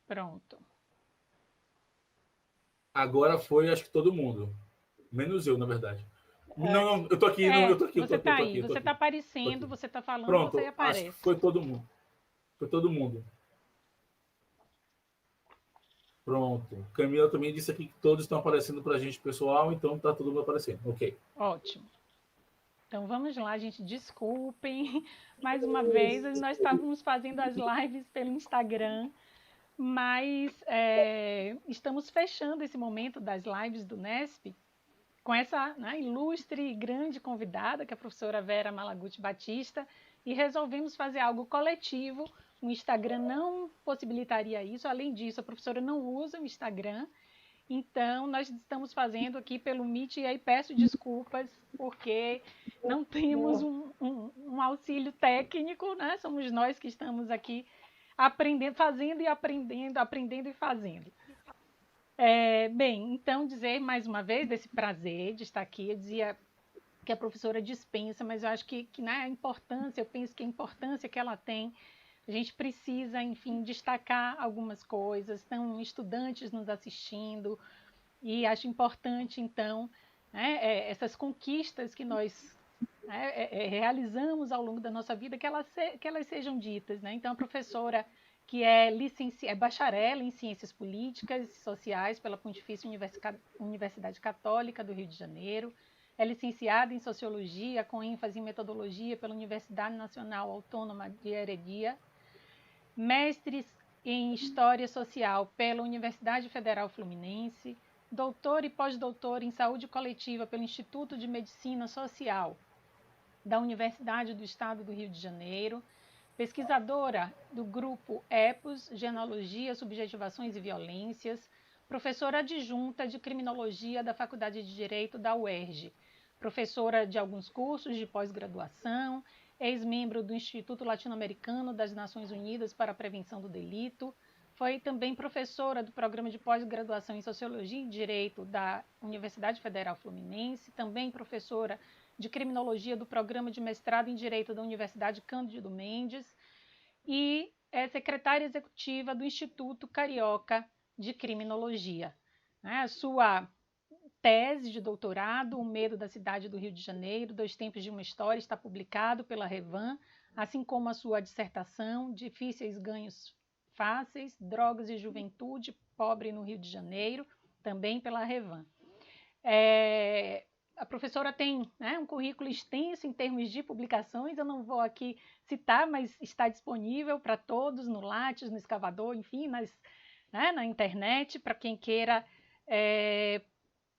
Pronto. Agora foi, acho que todo mundo. Menos eu, na verdade. Não, não, eu tô aqui, não, Você está aí, eu tô você está aqui. Tô aparecendo, aqui. você está falando, você Pronto, acho que aparece. foi todo mundo. Foi todo mundo. Pronto. Camila também disse aqui que todos estão aparecendo pra gente, pessoal, então tá todo mundo aparecendo. Ok. Ótimo. Então vamos lá, gente. Desculpem mais uma vez, nós estávamos fazendo as lives pelo Instagram, mas estamos fechando esse momento das lives do Nesp com essa, né, ilustre e grande convidada, que é a professora Vera Malaguti Batista, e resolvemos fazer algo coletivo. O Instagram não possibilitaria isso. Além disso, a professora não usa o Instagram. Então, nós estamos fazendo aqui pelo Meet, e aí peço desculpas, porque não temos um auxílio técnico, né? Somos nós que estamos aqui aprendendo, fazendo e aprendendo, aprendendo e fazendo. Bem, então dizer mais uma vez desse prazer de estar aqui. Eu dizia que a professora dispensa, mas eu acho que né, a importância, eu penso que a importância que ela tem, a gente precisa, enfim, destacar algumas coisas. Estão estudantes nos assistindo, e acho importante, então, né, essas conquistas que nós realizamos ao longo da nossa vida, que elas sejam ditas. Né? Então, a professora que é bacharel em Ciências Políticas e Sociais pela Pontifícia Universidade Católica do Rio de Janeiro, é licenciada em Sociologia, com ênfase em Metodologia pela Universidade Nacional Autônoma de Heredia, mestres em História Social pela Universidade Federal Fluminense, doutor e pós-doutor em Saúde Coletiva pelo Instituto de Medicina Social da Universidade do Estado do Rio de Janeiro, pesquisadora do grupo EPOS, Genealogia, Subjetivações e Violências, professora adjunta de Criminologia da Faculdade de Direito da UERJ, professora de alguns cursos de pós-graduação, ex-membro do Instituto Latino-Americano das Nações Unidas para a Prevenção do Delito, foi também professora do Programa de Pós-Graduação em Sociologia e Direito da Universidade Federal Fluminense, também professora de Criminologia do Programa de Mestrado em Direito da Universidade Cândido Mendes e é secretária executiva do Instituto Carioca de Criminologia. A sua tese de doutorado, O Medo da Cidade do Rio de Janeiro, Dois Tempos de uma História, está publicado pela Revan, assim como a sua dissertação, Difíceis Ganhos Fáceis, Drogas e Juventude Pobre no Rio de Janeiro, também pela Revan. A professora tem, né, um currículo extenso em termos de publicações, eu não vou aqui citar, mas está disponível para todos no Lattes, no Escavador, enfim, na internet, para quem queira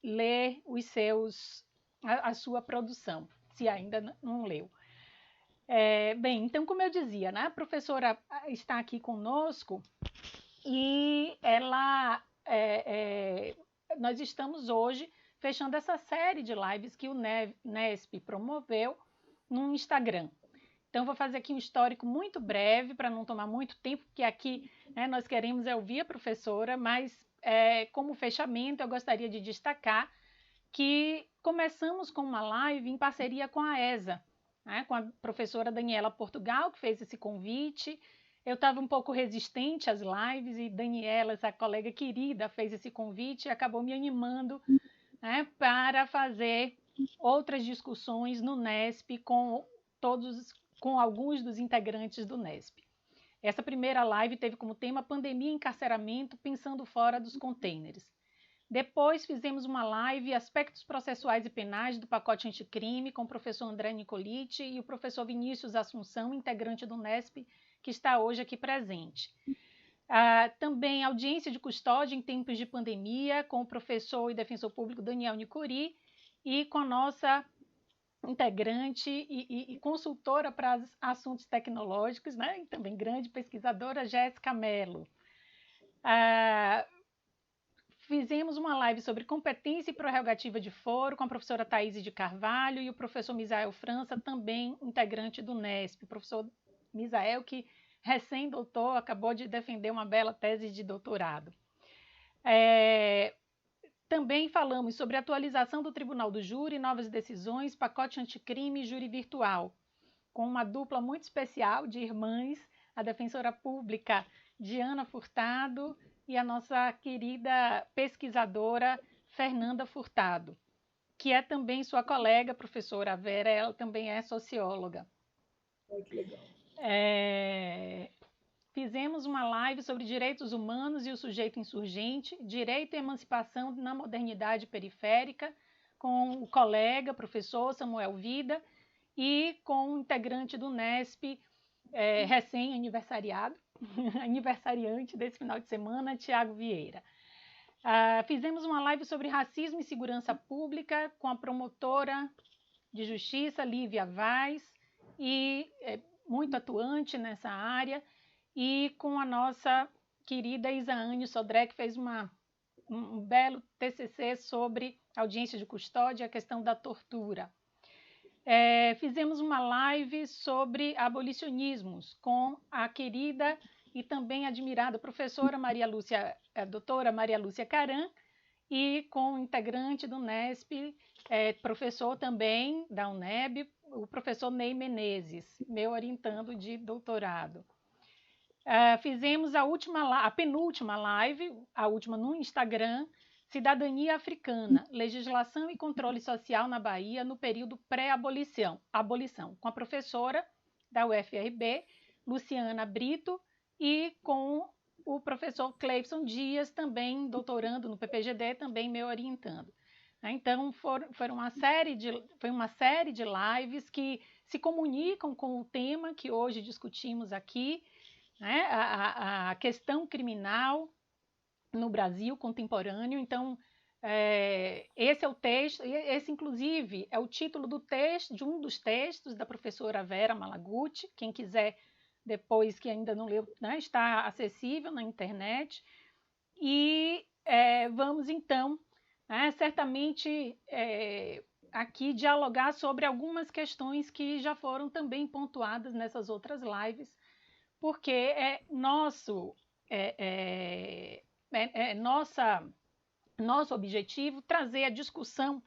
ler a sua produção, se ainda não leu. Bem, então, como eu dizia, né, a professora está aqui conosco e nós estamos hoje fechando essa série de lives que o Nesp promoveu no Instagram. Então, vou fazer aqui um histórico muito breve, para não tomar muito tempo, porque aqui nós queremos ouvir a professora, mas como fechamento eu gostaria de destacar que começamos com uma live em parceria com a ESA, com a professora Daniela Portugal, que fez esse convite. Eu estava um pouco resistente às lives e Daniela, essa colega querida, fez esse convite e acabou me animando para fazer outras discussões no Nesp com alguns dos integrantes do Nesp. Essa primeira live teve como tema Pandemia e Encarceramento, pensando fora dos containers. Depois fizemos uma live Aspectos Processuais e Penais do Pacote Anticrime com o professor André Nicoliti e o professor Vinícius Assunção, integrante do Nesp, que está hoje aqui presente. Também audiência de custódia em tempos de pandemia com o professor e defensor público Daniel Nicuri e com a nossa integrante e consultora para assuntos tecnológicos, né? E também grande pesquisadora Jéssica Mello. Fizemos uma live sobre competência e prerrogativa de foro com a professora Thaís de Carvalho e o professor Misael França, também integrante do Nesp. O professor Misael, que recém-doutor, acabou de defender uma bela tese de doutorado. Também falamos sobre atualização do Tribunal do Júri, novas decisões, pacote anticrime e júri virtual, com uma dupla muito especial de irmãs, a defensora pública Diana Furtado e a nossa querida pesquisadora Fernanda Furtado, que é também sua colega, professora Vera, ela também é socióloga. Que legal. Fizemos uma live sobre direitos humanos e o sujeito insurgente, direito e emancipação na modernidade periférica, com o colega, professor Samuel Vida, e com o integrante do NESP, recém-aniversariado, aniversariante desse final de semana, Tiago Vieira. Fizemos uma live sobre racismo e segurança pública com a promotora de justiça, Lívia Vaz, e muito atuante nessa área, e com a nossa querida Isaane Sodré, que fez um belo TCC sobre audiência de custódia, a questão da tortura. Fizemos uma live sobre abolicionismos com a querida e também admirada professora doutora Maria Lúcia Caran, e com o integrante do NESP, professor também da UNEB, o professor Ney Menezes, meu orientando de doutorado. Fizemos a penúltima live, a última no Instagram, Cidadania Africana, Legislação e Controle Social na Bahia no período pré-abolição, com a professora da UFRB, Luciana Brito, e com o professor Cleibson Dias, também doutorando no PPGD, também me orientando. Então, foi uma série de lives que se comunicam com o tema que hoje discutimos aqui, né? A questão criminal no Brasil contemporâneo. Então, esse é o texto, esse inclusive é o título do texto, de um dos textos da professora Vera Malaguti. Quem quiser depois, que ainda não leu, né, está acessível na internet. E vamos então, certamente, aqui dialogar sobre algumas questões que já foram também pontuadas nessas outras lives, porque nosso objetivo trazer a discussão,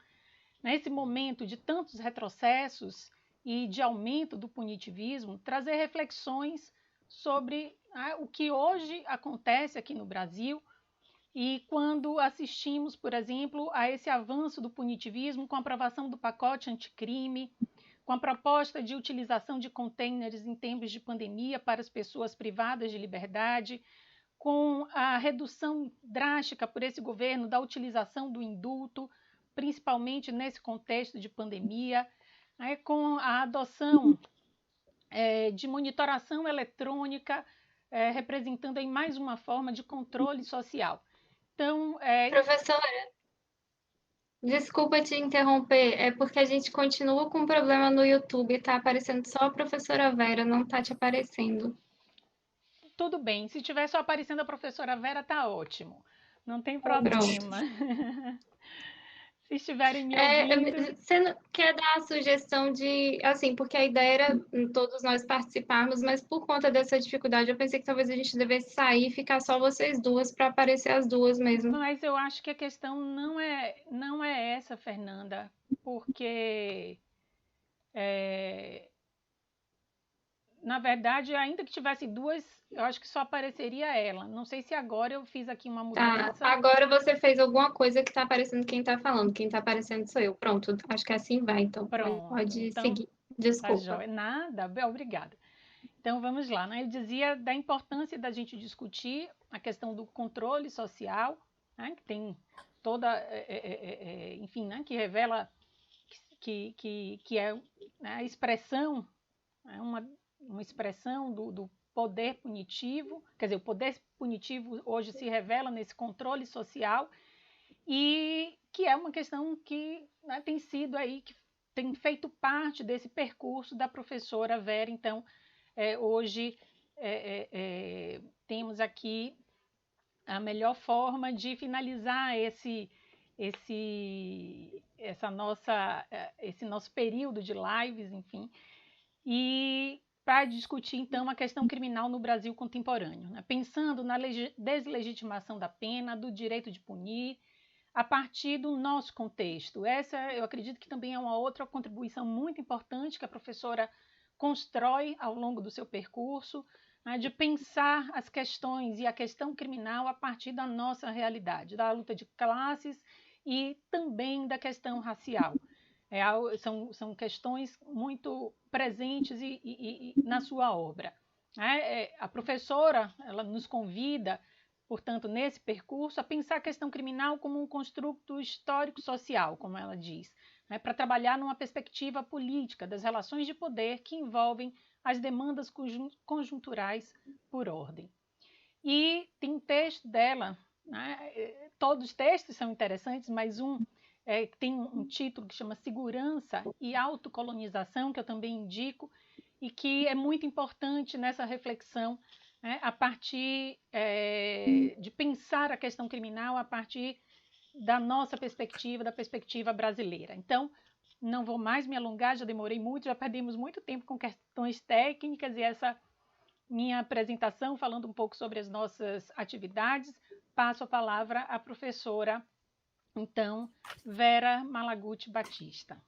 nesse momento de tantos retrocessos e de aumento do punitivismo, trazer reflexões sobre o que hoje acontece aqui no Brasil, e quando assistimos, por exemplo, a esse avanço do punitivismo com a aprovação do pacote anticrime, com a proposta de utilização de containers em tempos de pandemia para as pessoas privadas de liberdade, com a redução drástica por esse governo da utilização do indulto, principalmente nesse contexto de pandemia, com a adoção de monitoração eletrônica, representando aí mais uma forma de controle social. Então, Professora, desculpa te interromper, é porque a gente continua com um problema no YouTube, está aparecendo só a professora Vera, não está te aparecendo. Tudo bem, se tiver só aparecendo a professora Vera, tá ótimo, não tem problema. Se estiverem me ouvindo... Você não quer dar a sugestão de, assim, porque a ideia era todos nós participarmos, mas por conta dessa dificuldade, eu pensei que talvez a gente devesse sair e ficar só vocês duas para aparecer as duas mesmo. Mas eu acho que a questão não é essa, Fernanda, porque na verdade, ainda que tivesse duas, eu acho que só apareceria ela. Não sei se agora eu fiz aqui uma mudança. Agora você fez alguma coisa que está aparecendo quem está falando. Quem está aparecendo sou eu. Pronto, acho que assim vai, então. Pronto, pode então, seguir. Desculpa. Tá, nada, obrigada. Então, vamos lá, né? Eu dizia da importância da gente discutir a questão do controle social, né? Que tem toda, enfim, né? Que revela que é, né, a expressão, né? Uma expressão do poder punitivo, quer dizer, o poder punitivo hoje se revela nesse controle social, e que é uma questão que, né, tem sido aí, que tem feito parte desse percurso da professora Vera. Então, hoje temos aqui a melhor forma de finalizar esse nosso período de lives, enfim, e para discutir, então, a questão criminal no Brasil contemporâneo, né? Pensando na deslegitimação da pena, do direito de punir, a partir do nosso contexto. Essa, eu acredito que também é uma outra contribuição muito importante que a professora constrói ao longo do seu percurso, né, de pensar as questões e a questão criminal a partir da nossa realidade, da luta de classes e também da questão racial. São questões muito presentes na sua obra. Né? A professora ela nos convida, portanto, nesse percurso, a pensar a questão criminal como um construto histórico-social, como ela diz, né? Para trabalhar numa perspectiva política das relações de poder que envolvem as demandas conjunturais por ordem. E tem um texto dela, né? Todos os textos são interessantes, mas tem um título que chama Segurança e Autocolonização, que eu também indico, e que é muito importante nessa reflexão, né, a partir de pensar a questão criminal a partir da nossa perspectiva, da perspectiva brasileira. Então, não vou mais me alongar, já demorei muito, já perdemos muito tempo com questões técnicas e essa minha apresentação falando um pouco sobre as nossas atividades. Passo a palavra à professora, então, Vera Malaguti Batista.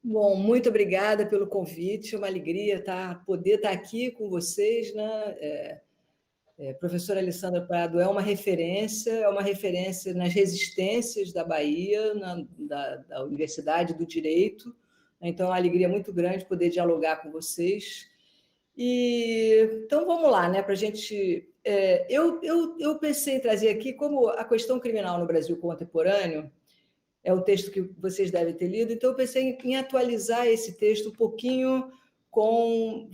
Bom, muito obrigada pelo convite, é uma alegria poder estar aqui com vocês, né? Professora Alessandra Prado é uma referência nas resistências da Bahia, da Universidade do Direito, então é uma alegria muito grande poder dialogar com vocês. Então vamos lá, né? Para a gente. Eu pensei em trazer aqui como a questão criminal no Brasil contemporâneo. É um texto que vocês devem ter lido, então eu pensei em atualizar esse texto um pouquinho com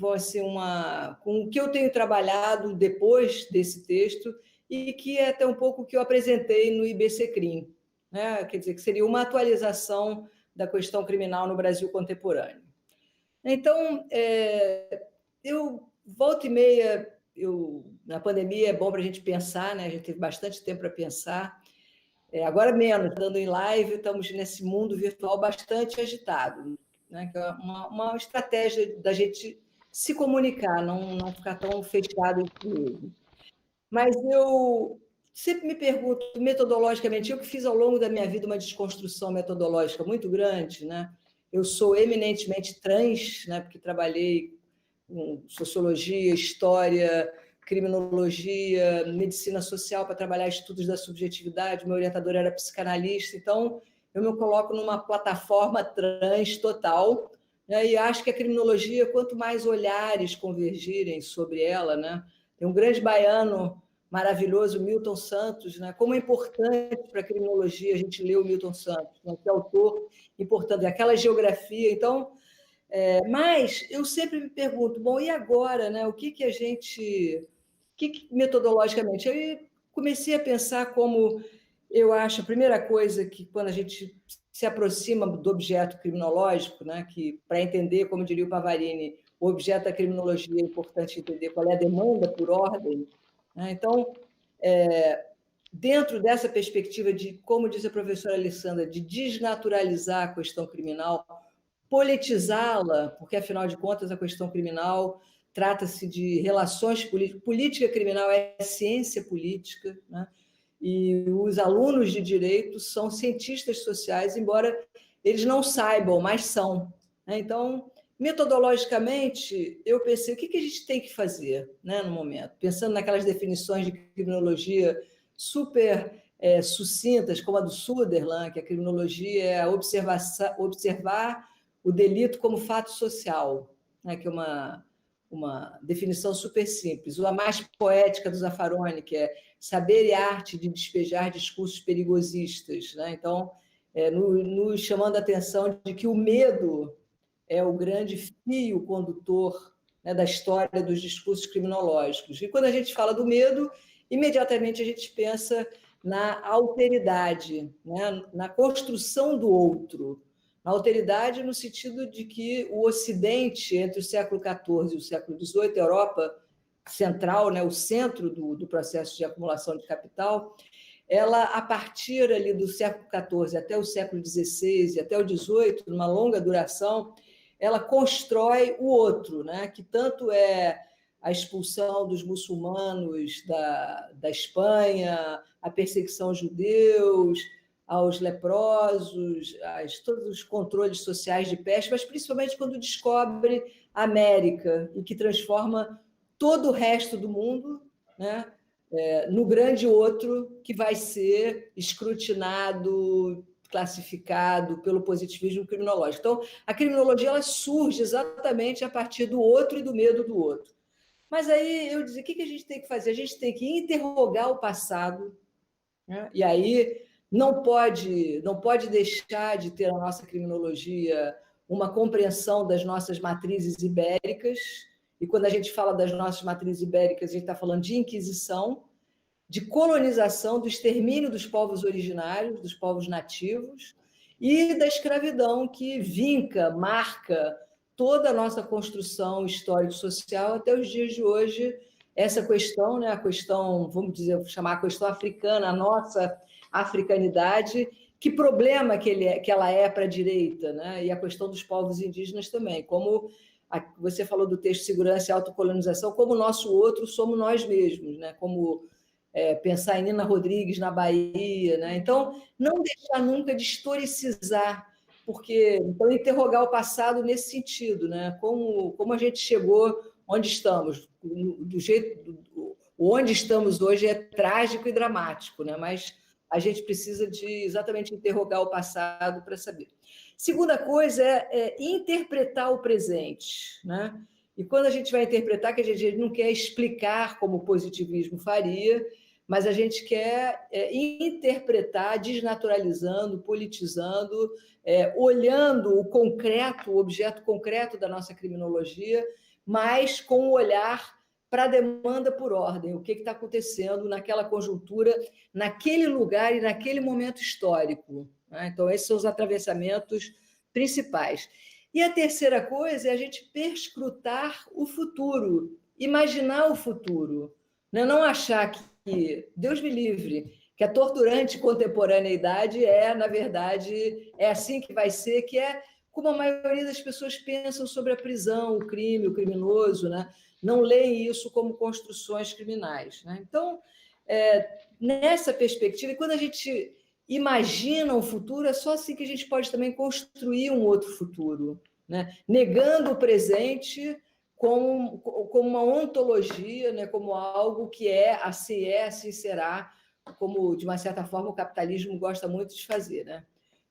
o que eu tenho trabalhado depois desse texto e que é até um pouco o que eu apresentei no IBCCRIM, né? Quer dizer, que seria uma atualização da questão criminal no Brasil contemporâneo. Então, eu volta e meia, na pandemia é bom para a gente pensar, né? A gente teve bastante tempo para pensar. Agora menos, dando em live, estamos nesse mundo virtual bastante agitado, né? Que é uma estratégia da gente se comunicar, não ficar tão fechado entre eles. Mas eu sempre me pergunto, metodologicamente, eu que fiz ao longo da minha vida uma desconstrução metodológica muito grande, né? Eu sou eminentemente trans, né? Porque trabalhei com sociologia, história, criminologia, medicina social para trabalhar estudos da subjetividade, meu orientador era psicanalista, então eu me coloco numa plataforma trans total, né? E acho que a criminologia, quanto mais olhares convergirem sobre ela, né? Tem um grande baiano maravilhoso, Milton Santos, né? Como é importante para a criminologia a gente ler o Milton Santos, né? Que é autor importante, aquela geografia, então... mas eu sempre me pergunto, bom, e agora, né? O que a gente... metodologicamente, eu comecei a pensar como eu acho a primeira coisa que quando a gente se aproxima do objeto criminológico, né, que para entender, como diria o Pavarini, o objeto da criminologia é importante entender qual é a demanda por ordem, né? Então, dentro dessa perspectiva de, como disse a professora Alessandra, de desnaturalizar a questão criminal, politizá-la, porque afinal de contas a questão criminal trata-se de relações políticas. Política criminal é ciência política, né? E os alunos de direito são cientistas sociais, embora eles não saibam, mas são, né? Então, metodologicamente, eu pensei, o que a gente tem que fazer, né, no momento? Pensando naquelas definições de criminologia super sucintas, como a do Sutherland, que a criminologia é observar o delito como fato social, né, que é uma definição super simples. Ou a mais poética do Zaffaroni, que é saber e arte de despejar discursos perigosistas, né? Então, nos chamando a atenção de que o medo é o grande fio condutor, né, da história dos discursos criminológicos. E quando a gente fala do medo, imediatamente a gente pensa na alteridade, né, na construção do outro. Na alteridade no sentido de que o Ocidente, entre o século XIV e o século XVIII, a Europa central, né, o centro do processo de acumulação de capital, ela, a partir ali do século XIV até o século XVI e até o XVIII, numa longa duração, ela constrói o outro, né, que tanto é a expulsão dos muçulmanos da Espanha, a perseguição aos judeus, aos leprosos, todos os controles sociais de peste, mas principalmente quando descobre a América e que transforma todo o resto do mundo, né, no grande outro que vai ser escrutinado, classificado pelo positivismo criminológico. Então, a criminologia ela surge exatamente a partir do outro e do medo do outro. Mas aí eu dizia, o que a gente tem que fazer? A gente tem que interrogar o passado, né? E aí não pode deixar de ter a nossa criminologia uma compreensão das nossas matrizes ibéricas, e quando a gente fala das nossas matrizes ibéricas, a gente está falando de Inquisição, de colonização, do extermínio dos povos originários, dos povos nativos, e da escravidão que marca toda a nossa construção histórico-social até os dias de hoje. Essa questão, né, a questão, vamos dizer, vou chamar a questão africana, a nossa africanidade, que problema que ela é para a direita, né? E a questão dos povos indígenas também, como você falou do texto Segurança e Autocolonização, como o nosso outro somos nós mesmos, né? Como pensar em Nina Rodrigues na Bahia, né? Então, não deixar nunca de historicizar, porque então interrogar o passado nesse sentido, né? Como a gente chegou onde estamos, onde estamos hoje é trágico e dramático, né? Mas a gente precisa de exatamente interrogar o passado para saber. Segunda coisa é interpretar o presente, né? E quando a gente vai interpretar, que a gente não quer explicar como o positivismo faria, mas a gente quer interpretar, desnaturalizando, politizando, olhando o concreto, o objeto concreto da nossa criminologia, mas com o olhar para a demanda por ordem, o que está acontecendo naquela conjuntura, naquele lugar e naquele momento histórico, né? Então, esses são os atravessamentos principais. E a terceira coisa é a gente perscrutar o futuro, imaginar o futuro, né? Não achar que, Deus me livre, que a torturante contemporaneidade na verdade, é assim que vai ser, que é como a maioria das pessoas pensam sobre a prisão, o crime, o criminoso, né? Não leem isso como construções criminais, né? Então, nessa perspectiva, e quando a gente imagina um futuro, é só assim que a gente pode também construir um outro futuro, né? Negando o presente como uma ontologia, né? Como algo que assim será, como, de uma certa forma, o capitalismo gosta muito de fazer, né?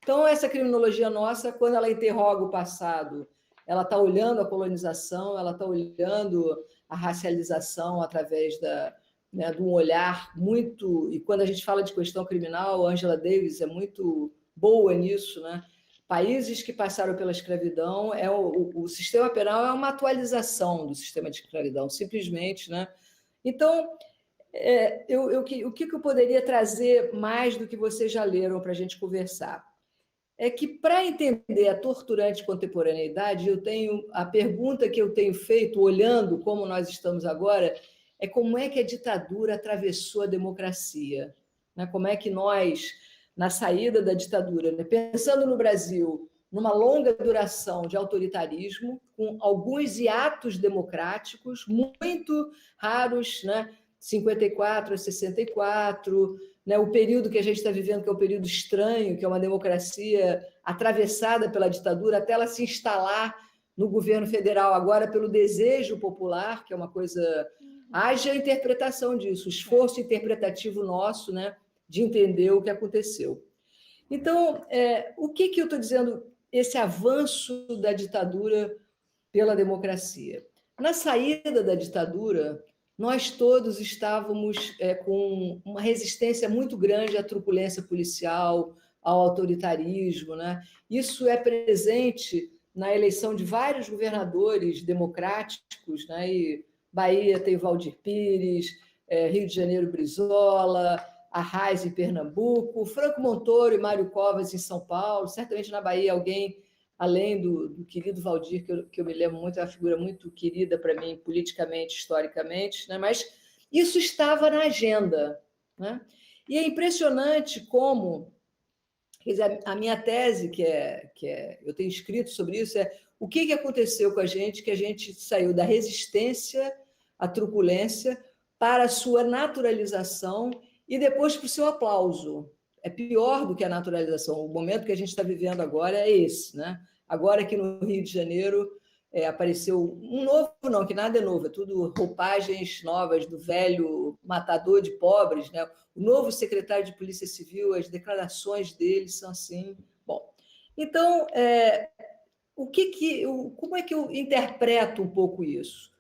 Então, essa criminologia nossa, quando ela interroga o passado, ela está olhando a colonização, ela está olhando a racialização através de um olhar muito... E quando a gente fala de questão criminal, a Angela Davis é muito boa nisso, né? Países que passaram pela escravidão, o sistema penal é uma atualização do sistema de escravidão, simplesmente, né? Então, o que eu poderia trazer mais do que vocês já leram para a gente conversar? É que, para entender a torturante contemporaneidade, a pergunta que eu tenho feito, olhando como nós estamos agora, é como é que a ditadura atravessou a democracia, né? Como é que nós, na saída da ditadura, né? Pensando no Brasil, numa longa duração de autoritarismo, com alguns hiatos democráticos muito raros, né? 54 a 64, né? O período que a gente está vivendo, que é um período estranho, que é uma democracia atravessada pela ditadura, até ela se instalar no governo federal, agora pelo desejo popular, que é uma coisa... Haja a interpretação disso, o esforço interpretativo nosso, né, de entender o que aconteceu. Então, o que eu estou dizendo, esse avanço da ditadura pela democracia? Na saída da ditadura, nós todos estávamos com uma resistência muito grande à truculência policial, ao autoritarismo, né? Isso é presente na eleição de vários governadores democráticos, né? E Bahia tem Valdir Pires, Rio de Janeiro Brizola, Arraes em Pernambuco, Franco Montoro e Mário Covas em São Paulo, certamente na Bahia alguém, além do querido Valdir, que eu me lembro muito, é uma figura muito querida para mim, politicamente, historicamente, né? Mas isso estava na agenda, né? E é impressionante como, quer dizer, a minha tese, eu tenho escrito sobre isso, o que aconteceu com a gente, que a gente saiu da resistência à truculência para a sua naturalização e depois para o seu aplauso. É pior do que a naturalização. O momento que a gente está vivendo agora é esse, né? Agora, aqui no Rio de Janeiro, apareceu um novo, não, que nada é novo, é tudo roupagens novas do velho matador de pobres, né? O novo secretário de Polícia Civil, as declarações dele são assim. Bom, então, como é que eu interpreto um pouco isso?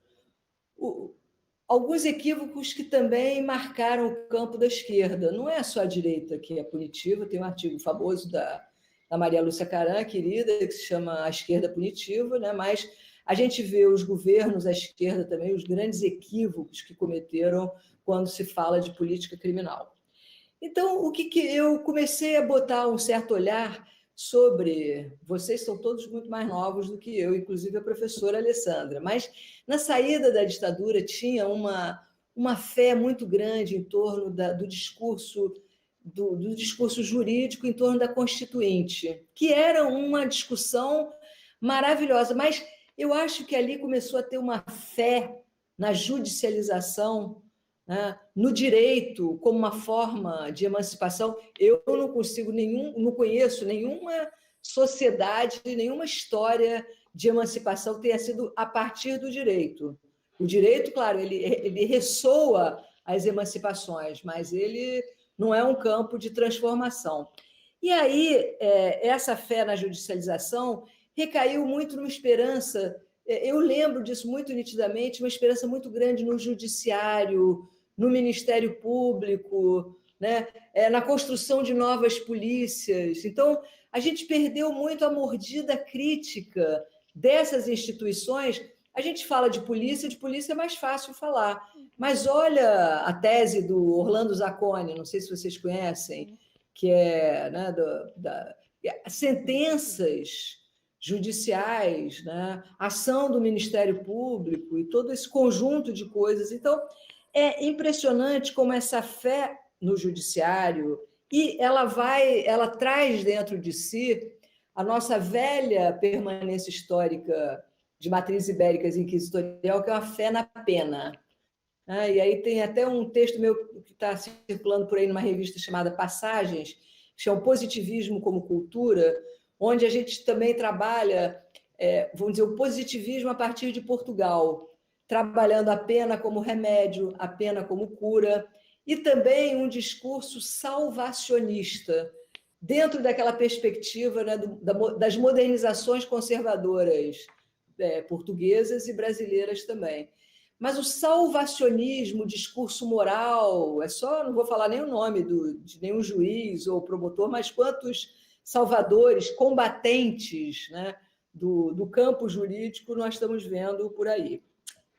Alguns equívocos que também marcaram o campo da esquerda. Não é só a direita que é punitiva, tem um artigo famoso da Maria Lúcia Caram, querida, que se chama A Esquerda Punitiva, né? Mas a gente vê os governos à esquerda também, os grandes equívocos que cometeram quando se fala de política criminal. Então, o que eu comecei a botar um certo olhar sobre... Vocês são todos muito mais novos do que eu, inclusive a professora Alessandra, mas na saída da ditadura tinha uma fé muito grande em torno do discurso jurídico em torno da Constituinte, que era uma discussão maravilhosa, mas eu acho que ali começou a ter uma fé na judicialização, né, no direito como uma forma de emancipação. Eu não conheço nenhuma sociedade, nenhuma história de emancipação que tenha sido a partir do direito. O direito, claro, ele ressoa as emancipações, mas ele não é um campo de transformação. E aí, essa fé na judicialização recaiu muito numa esperança, eu lembro disso muito nitidamente, uma esperança muito grande no judiciário, no Ministério Público, né? Na construção de novas polícias. Então, a gente perdeu muito a mordida crítica dessas instituições. A gente fala de polícia é mais fácil falar. Mas olha a tese do Orlando Zacconi, não sei se vocês conhecem, que é, né, sentenças judiciais, né, ação do Ministério Público e todo esse conjunto de coisas. Então, é impressionante como essa fé no judiciário, e ela traz dentro de si a nossa velha permanência histórica de matriz ibérica inquisitorial, que é uma fé na pena. E aí tem até um texto meu que está circulando por aí numa revista chamada Passagens, que chama Positivismo como Cultura, onde a gente também trabalha, vamos dizer, o positivismo a partir de Portugal, trabalhando a pena como remédio, a pena como cura, e também um discurso salvacionista, dentro daquela perspectiva, né, das modernizações conservadoras portuguesas e brasileiras também. Mas o salvacionismo, o discurso moral, não vou falar nem o nome de nenhum juiz ou promotor, mas quantos salvadores, combatentes, né, do campo jurídico nós estamos vendo por aí.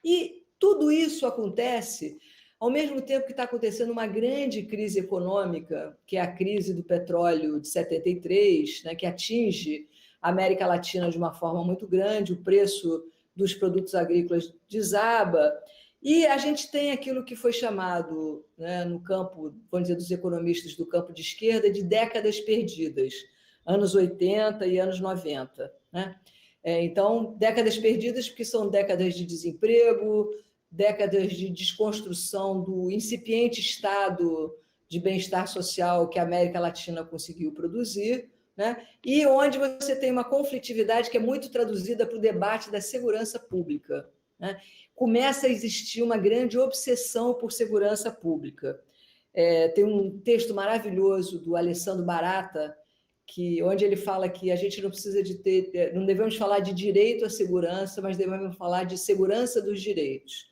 E tudo isso acontece ao mesmo tempo que está acontecendo uma grande crise econômica, que é a crise do petróleo de 73, né, que atinge a América Latina de uma forma muito grande, o preço dos produtos agrícolas desaba, e a gente tem aquilo que foi chamado, né, no campo, vamos dizer, dos economistas do campo de esquerda, de décadas perdidas, anos 80 e anos 90. Né? Então, décadas perdidas porque são décadas de desemprego, décadas de desconstrução do incipiente estado de bem-estar social que a América Latina conseguiu produzir, né? E onde você tem uma conflitividade que é muito traduzida para o debate da segurança pública. Né? Começa a existir uma grande obsessão por segurança pública. Tem um texto maravilhoso do Alessandro Barata, onde ele fala que a gente não precisa não devemos falar de direito à segurança, mas devemos falar de segurança dos direitos.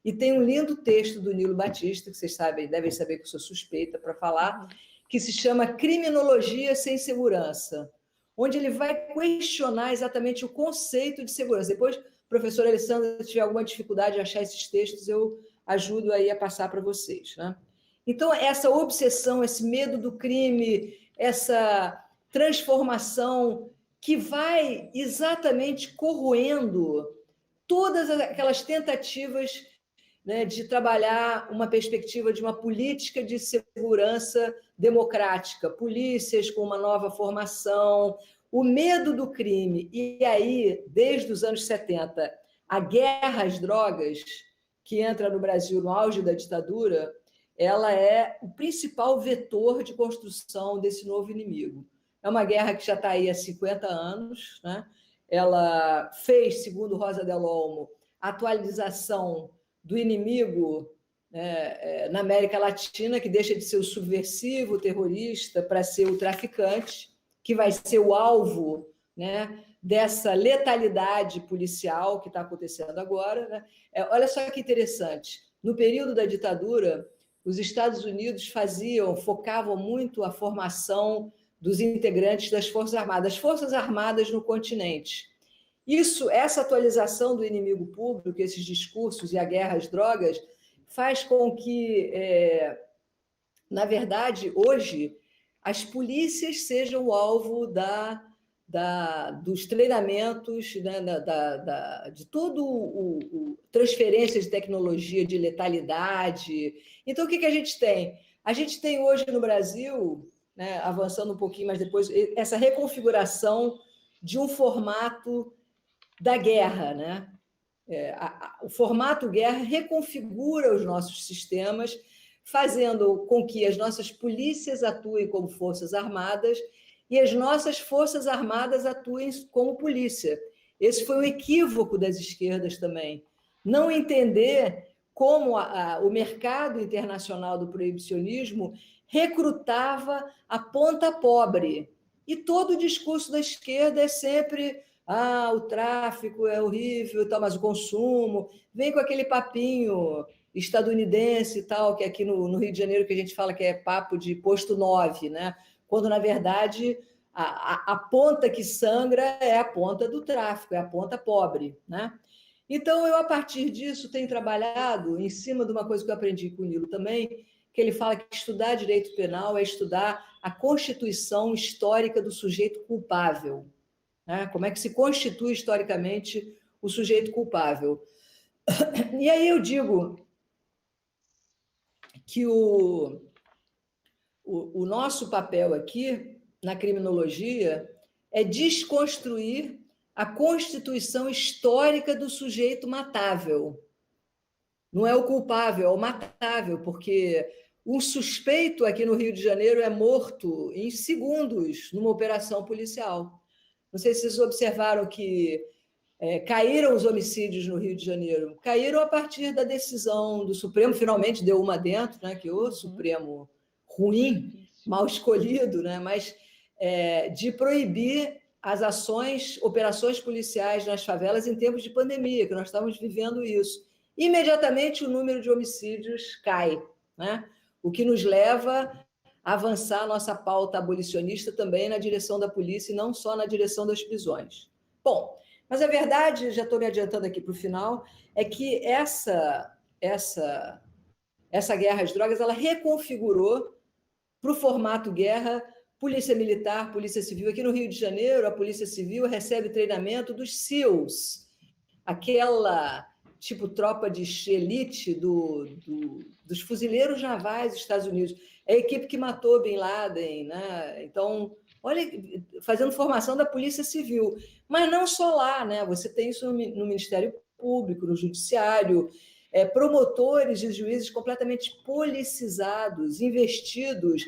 E tem um lindo texto do Nilo Batista, que vocês devem saber que eu sou suspeita para falar, que se chama Criminologia sem Segurança, onde ele vai questionar exatamente o conceito de segurança. Depois, professor Alessandra, se tiver alguma dificuldade de achar esses textos, eu ajudo aí a passar para vocês. Né? Então, essa obsessão, esse medo do crime, essa transformação que vai exatamente corroendo todas aquelas tentativas, né, de trabalhar uma perspectiva de uma política de segurança democrática, polícias com uma nova formação, o medo do crime. E aí, desde os anos 70, a guerra às drogas, que entra no Brasil no auge da ditadura, ela é o principal vetor de construção desse novo inimigo. É uma guerra que já está aí há 50 anos, né? ela fez, segundo Rosa Del Olmo, a atualização do inimigo, né, na América Latina, que deixa de ser o subversivo, o terrorista, para ser o traficante, que vai ser o alvo, né, dessa letalidade policial que está acontecendo agora, né? Olha só que interessante. No período da ditadura, os Estados Unidos focavam muito a formação dos integrantes das Forças Armadas no continente. Essa atualização do inimigo público, esses discursos e a guerra às drogas, faz com que, na verdade, hoje, as polícias sejam o alvo dos treinamentos, né, de todo transferência de tecnologia, de letalidade. Então, o que a gente tem? A gente tem hoje no Brasil, né, avançando um pouquinho mais depois, essa reconfiguração de um formato da guerra, né? O formato guerra reconfigura os nossos sistemas, fazendo com que as nossas polícias atuem como forças armadas e as nossas forças armadas atuem como polícia. Esse foi um equívoco das esquerdas também. Não entender como o mercado internacional do proibicionismo recrutava a ponta pobre. E todo o discurso da esquerda é sempre o tráfico é horrível, mas o consumo, vem com aquele papinho estadunidense e tal, que aqui no Rio de Janeiro que a gente fala que é papo de posto 9, né? Quando, na verdade, a ponta que sangra é a ponta do tráfico, é a ponta pobre, né? Então, eu, a partir disso, tenho trabalhado em cima de uma coisa que eu aprendi com o Nilo também, que ele fala que estudar direito penal é estudar a constituição histórica do sujeito culpável, né? Como é que se constitui historicamente o sujeito culpável. E aí eu digo que o nosso papel aqui, na criminologia, é desconstruir a constituição histórica do sujeito matável. Não é o culpável, é o matável, porque um suspeito aqui no Rio de Janeiro é morto em segundos numa operação policial. Não sei se vocês observaram que caíram os homicídios no Rio de Janeiro. Caíram a partir da decisão do Supremo, finalmente deu uma dentro, né, que o Supremo ruim, mal escolhido, né, mas de proibir as operações policiais nas favelas em tempos de pandemia, que nós estamos vivendo isso. Imediatamente o número de homicídios cai, né? O que nos leva a avançar a nossa pauta abolicionista também na direção da polícia e não só na direção das prisões. Bom, mas a verdade, já estou me adiantando aqui para o final, é que essa guerra às drogas ela reconfigurou para o formato guerra polícia militar, polícia civil. Aqui no Rio de Janeiro, a polícia civil recebe treinamento dos SEALs, aquela tipo tropa de elite dos fuzileiros navais dos Estados Unidos. É a equipe que matou Bin Laden, né? Então, olha, fazendo formação da Polícia Civil. Mas não só lá, né? Você tem isso no Ministério Público, no Judiciário, promotores e juízes completamente policizados, investidos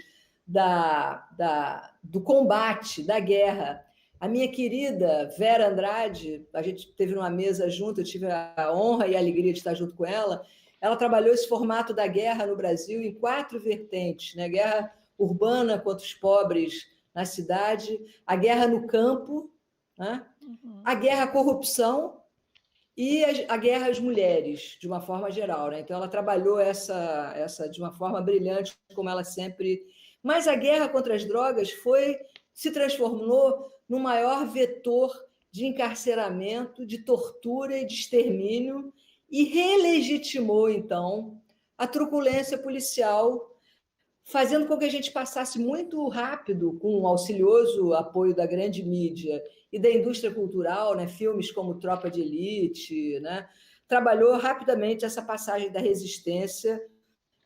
do combate, da guerra. A minha querida Vera Andrade, a gente teve numa mesa junto, eu tive a honra e a alegria de estar junto com ela. Ela trabalhou esse formato da guerra no Brasil em 4 vertentes, né? Guerra urbana contra os pobres na cidade, a guerra no campo, né? A guerra à corrupção e a guerra às mulheres, de uma forma geral, né? Então, ela trabalhou essa de uma forma brilhante, como ela sempre... Mas a guerra contra as drogas se transformou no maior vetor de encarceramento, de tortura e de extermínio e relegitimou, então, a truculência policial, fazendo com que a gente passasse muito rápido, com o auxilioso apoio da grande mídia e da indústria cultural, né? Filmes como Tropa de Elite, né? Trabalhou rapidamente essa passagem da resistência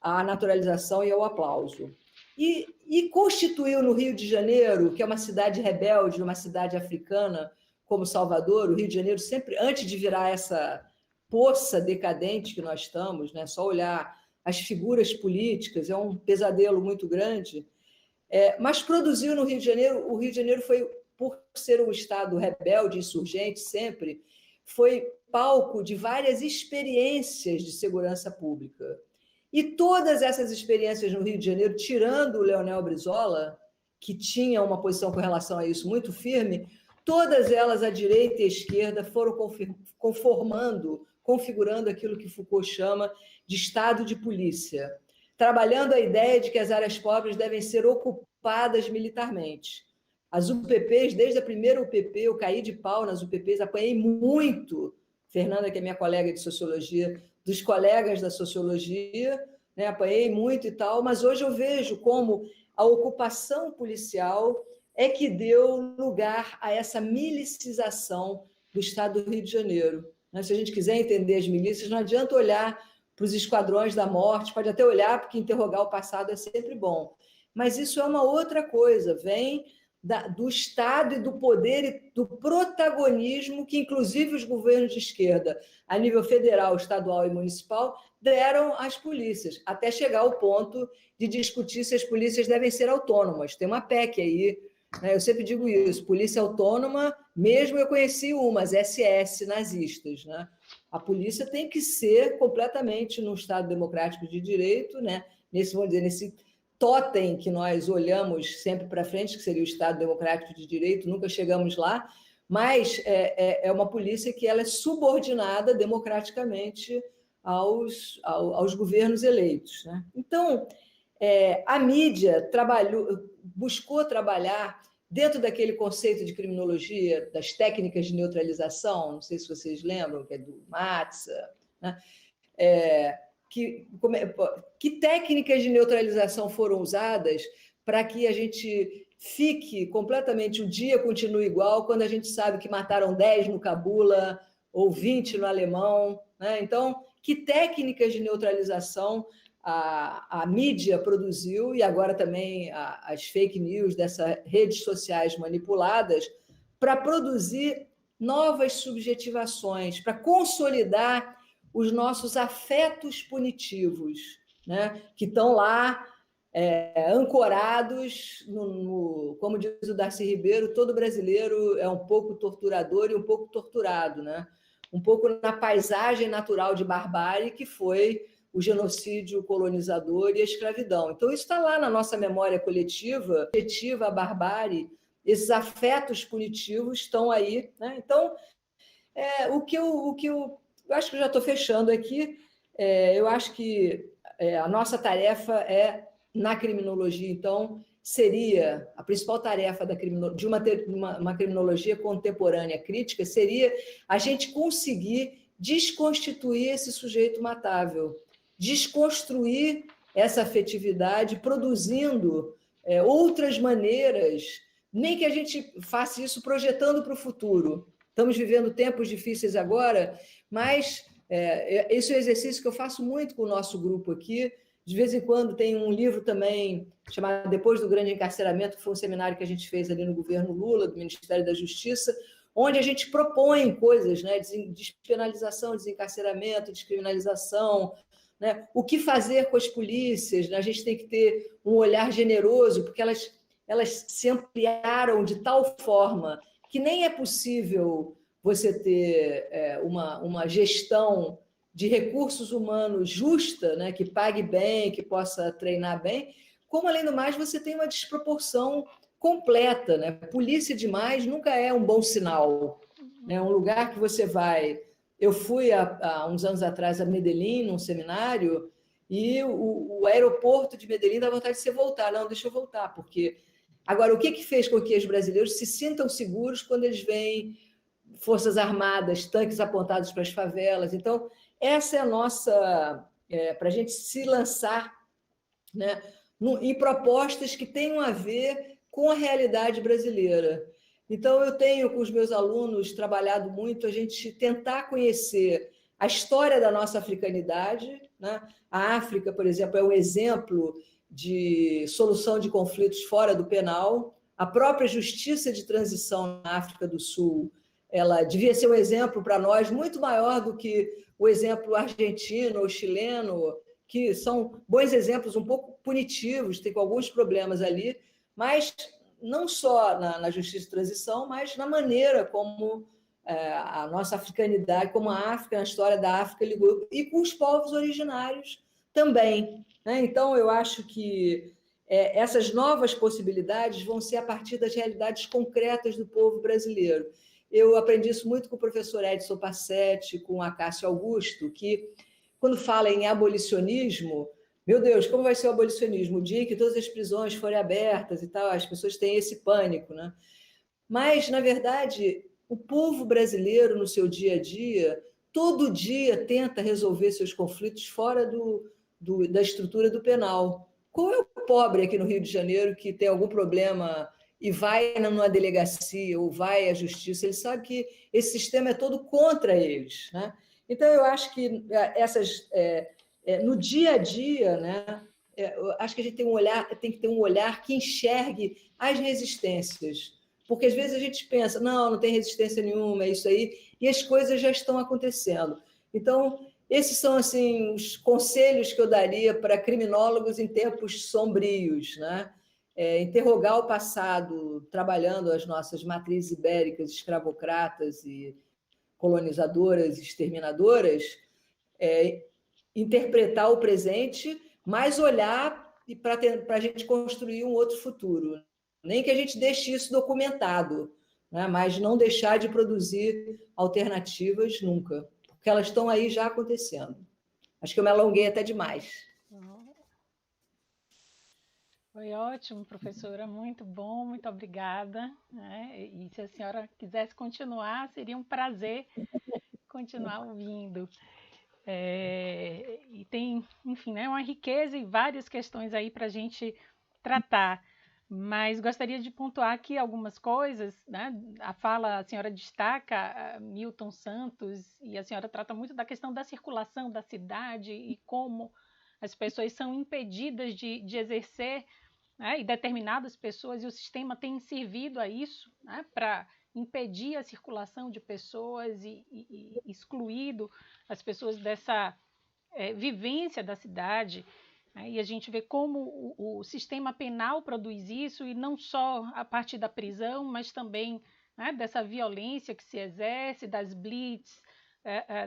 à naturalização e ao aplauso. E constituiu no Rio de Janeiro, que é uma cidade rebelde, uma cidade africana como Salvador, o Rio de Janeiro sempre, antes de virar essa poça decadente que nós estamos, né? Só olhar as figuras políticas, é um pesadelo muito grande, mas produziu no Rio de Janeiro, o Rio de Janeiro foi por ser um Estado rebelde, insurgente sempre, foi palco de várias experiências de segurança pública. E todas essas experiências no Rio de Janeiro, tirando o Leonel Brizola, que tinha uma posição com relação a isso muito firme, todas elas, a direita e a esquerda, foram configurando aquilo que Foucault chama de Estado de polícia, trabalhando a ideia de que as áreas pobres devem ser ocupadas militarmente. As UPPs, desde a primeira UPP, eu caí de pau nas UPPs, apanhei muito, Fernanda, que é minha colega de sociologia, dos colegas da sociologia, né? Apanhei muito e tal, mas hoje eu vejo como a ocupação policial é que deu lugar a essa milicização do Estado do Rio de Janeiro. Se a gente quiser entender as milícias, não adianta olhar para os esquadrões da morte, pode até olhar, porque interrogar o passado é sempre bom, mas isso é uma outra coisa, vem do Estado e do poder e do protagonismo que, inclusive, os governos de esquerda, a nível federal, estadual e municipal, deram às polícias, até chegar ao ponto de discutir se as polícias devem ser autônomas. Tem uma PEC aí, né? Eu sempre digo isso, polícia autônoma, mesmo eu conheci umas, SS, nazistas, né? A polícia tem que ser completamente num Estado democrático de direito, né? Nesse totem que nós olhamos sempre para frente, que seria o Estado democrático de direito, nunca chegamos lá, mas é uma polícia que ela é subordinada democraticamente aos governos eleitos, né? Então, a mídia buscou trabalhar dentro daquele conceito de criminologia, das técnicas de neutralização, não sei se vocês lembram, que é do Matza, né? Que técnicas de neutralização foram usadas para que a gente fique completamente, o dia continue igual, quando a gente sabe que mataram 10 no Cabula ou 20 no Alemão, né? Então, que técnicas de neutralização a mídia produziu, e agora também as fake news dessas redes sociais manipuladas, para produzir novas subjetivações, para consolidar os nossos afetos punitivos, né? Que estão lá ancorados, como diz o Darcy Ribeiro, todo brasileiro é um pouco torturador e um pouco torturado, né? Um pouco na paisagem natural de barbárie que foi o genocídio colonizador e a escravidão. Então, isso está lá na nossa memória coletiva, a barbárie, esses afetos punitivos estão aí, né? Então, o que eu acho que eu já estou fechando aqui, eu acho que a nossa tarefa na criminologia, então, seria a principal tarefa de uma criminologia contemporânea crítica, seria a gente conseguir desconstituir esse sujeito matável, desconstruir essa afetividade, produzindo outras maneiras, nem que a gente faça isso projetando para o futuro. Estamos vivendo tempos difíceis agora, mas esse é um exercício que eu faço muito com o nosso grupo aqui. De vez em quando tem um livro também chamado Depois do Grande Encarceramento, que foi um seminário que a gente fez ali no governo Lula, do Ministério da Justiça, onde a gente propõe coisas, né, de despenalização, desencarceramento, descriminalização, né? O que fazer com as polícias, né? A gente tem que ter um olhar generoso, porque elas se ampliaram de tal forma que nem é possível você ter uma gestão de recursos humanos justa, né, que pague bem, que possa treinar bem, como, além do mais, você tem uma desproporção completa, né? Polícia demais nunca é um bom sinal, né? Um lugar que você vai... Eu fui, há uns anos atrás, a Medellín, num seminário, e o aeroporto de Medellín dá vontade de você voltar. Não, deixa eu voltar, porque... Agora, o que fez com que os brasileiros se sintam seguros quando eles veem forças armadas, tanques apontados para as favelas? Então, essa é a nossa... para a gente se lançar, né, em propostas que tenham a ver com a realidade brasileira. Então, eu tenho, com os meus alunos, trabalhado muito a gente tentar conhecer a história da nossa africanidade, né? A África, por exemplo, é um exemplo de solução de conflitos fora do penal. A própria justiça de transição na África do Sul, ela devia ser um exemplo para nós muito maior do que o exemplo argentino ou chileno, que são bons exemplos, um pouco punitivos, tem alguns problemas ali, mas não só na justiça de transição, mas na maneira como a nossa africanidade, como a África, na história da África, ligou, e com os povos originários também. Né? Então, eu acho que essas novas possibilidades vão ser a partir das realidades concretas do povo brasileiro. Eu aprendi isso muito com o professor Edson Passetti, com a Cássio Augusto, que, quando fala em abolicionismo, meu Deus, como vai ser o abolicionismo? O dia que todas as prisões forem abertas e tal, as pessoas têm esse pânico, né? Mas, na verdade, o povo brasileiro, no seu dia a dia, todo dia tenta resolver seus conflitos fora da estrutura do penal. Qual é o pobre aqui no Rio de Janeiro que tem algum problema e vai numa delegacia ou vai à justiça? Ele sabe que esse sistema é todo contra eles, né? Então, eu acho que no dia a dia, né, eu acho que a gente tem que ter um olhar que enxergue as resistências, porque às vezes a gente pensa, não tem resistência nenhuma, é isso aí, e as coisas já estão acontecendo. Então, esses são assim os conselhos que eu daria para criminólogos em tempos sombrios, né? Interrogar o passado, trabalhando as nossas matrizes ibéricas, escravocratas e colonizadoras, exterminadoras, interpretar o presente, mas olhar para a gente construir um outro futuro. Nem que a gente deixe isso documentado, né? Mas não deixar de produzir alternativas nunca, porque elas estão aí já acontecendo. Acho que eu me alonguei até demais. Foi ótimo, professora, muito bom, muito obrigada. Né? E se a senhora quisesse continuar, seria um prazer continuar ouvindo. E tem, enfim, né, uma riqueza e várias questões aí para a gente tratar. Mas gostaria de pontuar aqui algumas coisas, né? A senhora destaca Milton Santos, e a senhora trata muito da questão da circulação da cidade e como as pessoas são impedidas de exercer, né? E determinadas pessoas, e o sistema tem servido a isso, né? Para impedir a circulação de pessoas e excluído as pessoas dessa vivência da cidade. E a gente vê como o sistema penal produz isso, e não só a partir da prisão, mas também, né, dessa violência que se exerce, das blitz,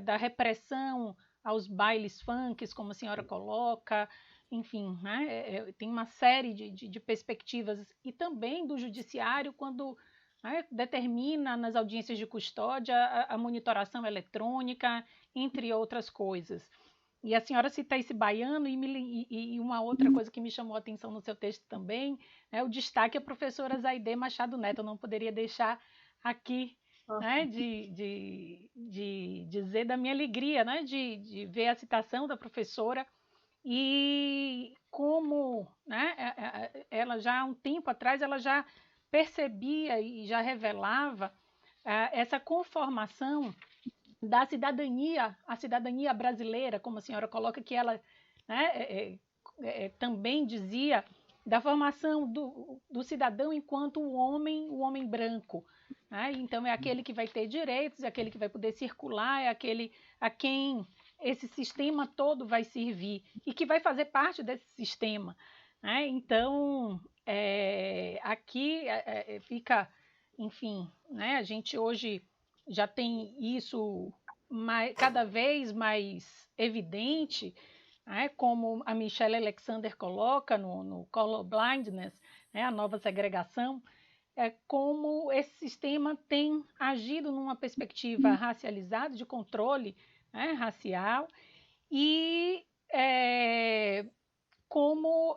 da repressão aos bailes funks, como a senhora coloca, enfim, né, tem uma série de perspectivas, e também do judiciário, quando, né, determina nas audiências de custódia a monitoração eletrônica, entre outras coisas. E a senhora cita esse baiano, e uma outra coisa que me chamou a atenção no seu texto também, é o destaque à professora Zaide Machado Neto. Eu não poderia deixar aqui, né, de dizer da minha alegria, né, de ver a citação da professora, e como, né, ela já há um tempo atrás ela já percebia e já revelava essa conformação da cidadania, a cidadania brasileira, como a senhora coloca, que ela, né, também dizia da formação do cidadão enquanto o homem branco. Né? Então, é aquele que vai ter direitos, é aquele que vai poder circular, é aquele a quem esse sistema todo vai servir e que vai fazer parte desse sistema. Né? Então, aqui fica, enfim, né, a gente hoje já tem isso cada vez mais evidente, né, como a Michelle Alexander coloca no Colorblindness, né, a nova segregação, como esse sistema tem agido numa perspectiva racializada, de controle, né, racial, e como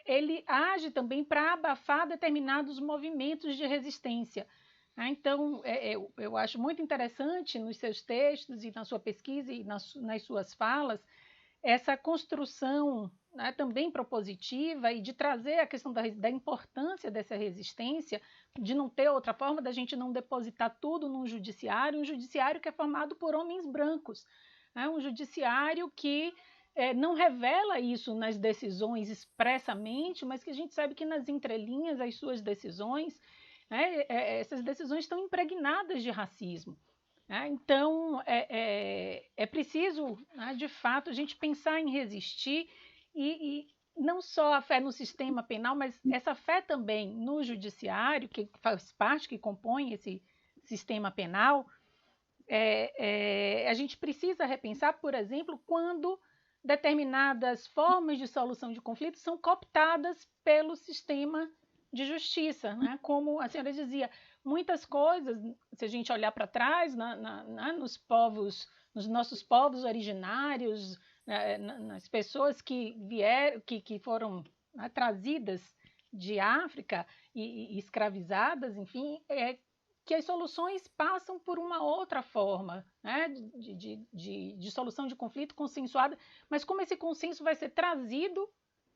ele age também para abafar determinados movimentos de resistência. Então, eu acho muito interessante nos seus textos e na sua pesquisa e nas suas falas essa construção, né, também propositiva, e de trazer a questão da importância dessa resistência, de não ter outra forma, da gente não depositar tudo num judiciário, um judiciário que é formado por homens brancos, né, um judiciário que não revela isso nas decisões expressamente, mas que a gente sabe que nas entrelinhas as suas decisões, né, essas decisões estão impregnadas de racismo. Né? Então, é preciso, né, de fato, a gente pensar em resistir e não só a fé no sistema penal, mas essa fé também no judiciário, que faz parte, que compõe esse sistema penal, a gente precisa repensar, por exemplo, quando determinadas formas de solução de conflitos são cooptadas pelo sistema de justiça, né? Como a senhora dizia, muitas coisas, se a gente olhar para trás, nos nossos povos originários, nas pessoas que vieram, que foram, né, trazidas de África e escravizadas, enfim, que as soluções passam por uma outra forma, né, de solução de conflito consensuada, mas como esse consenso vai ser trazido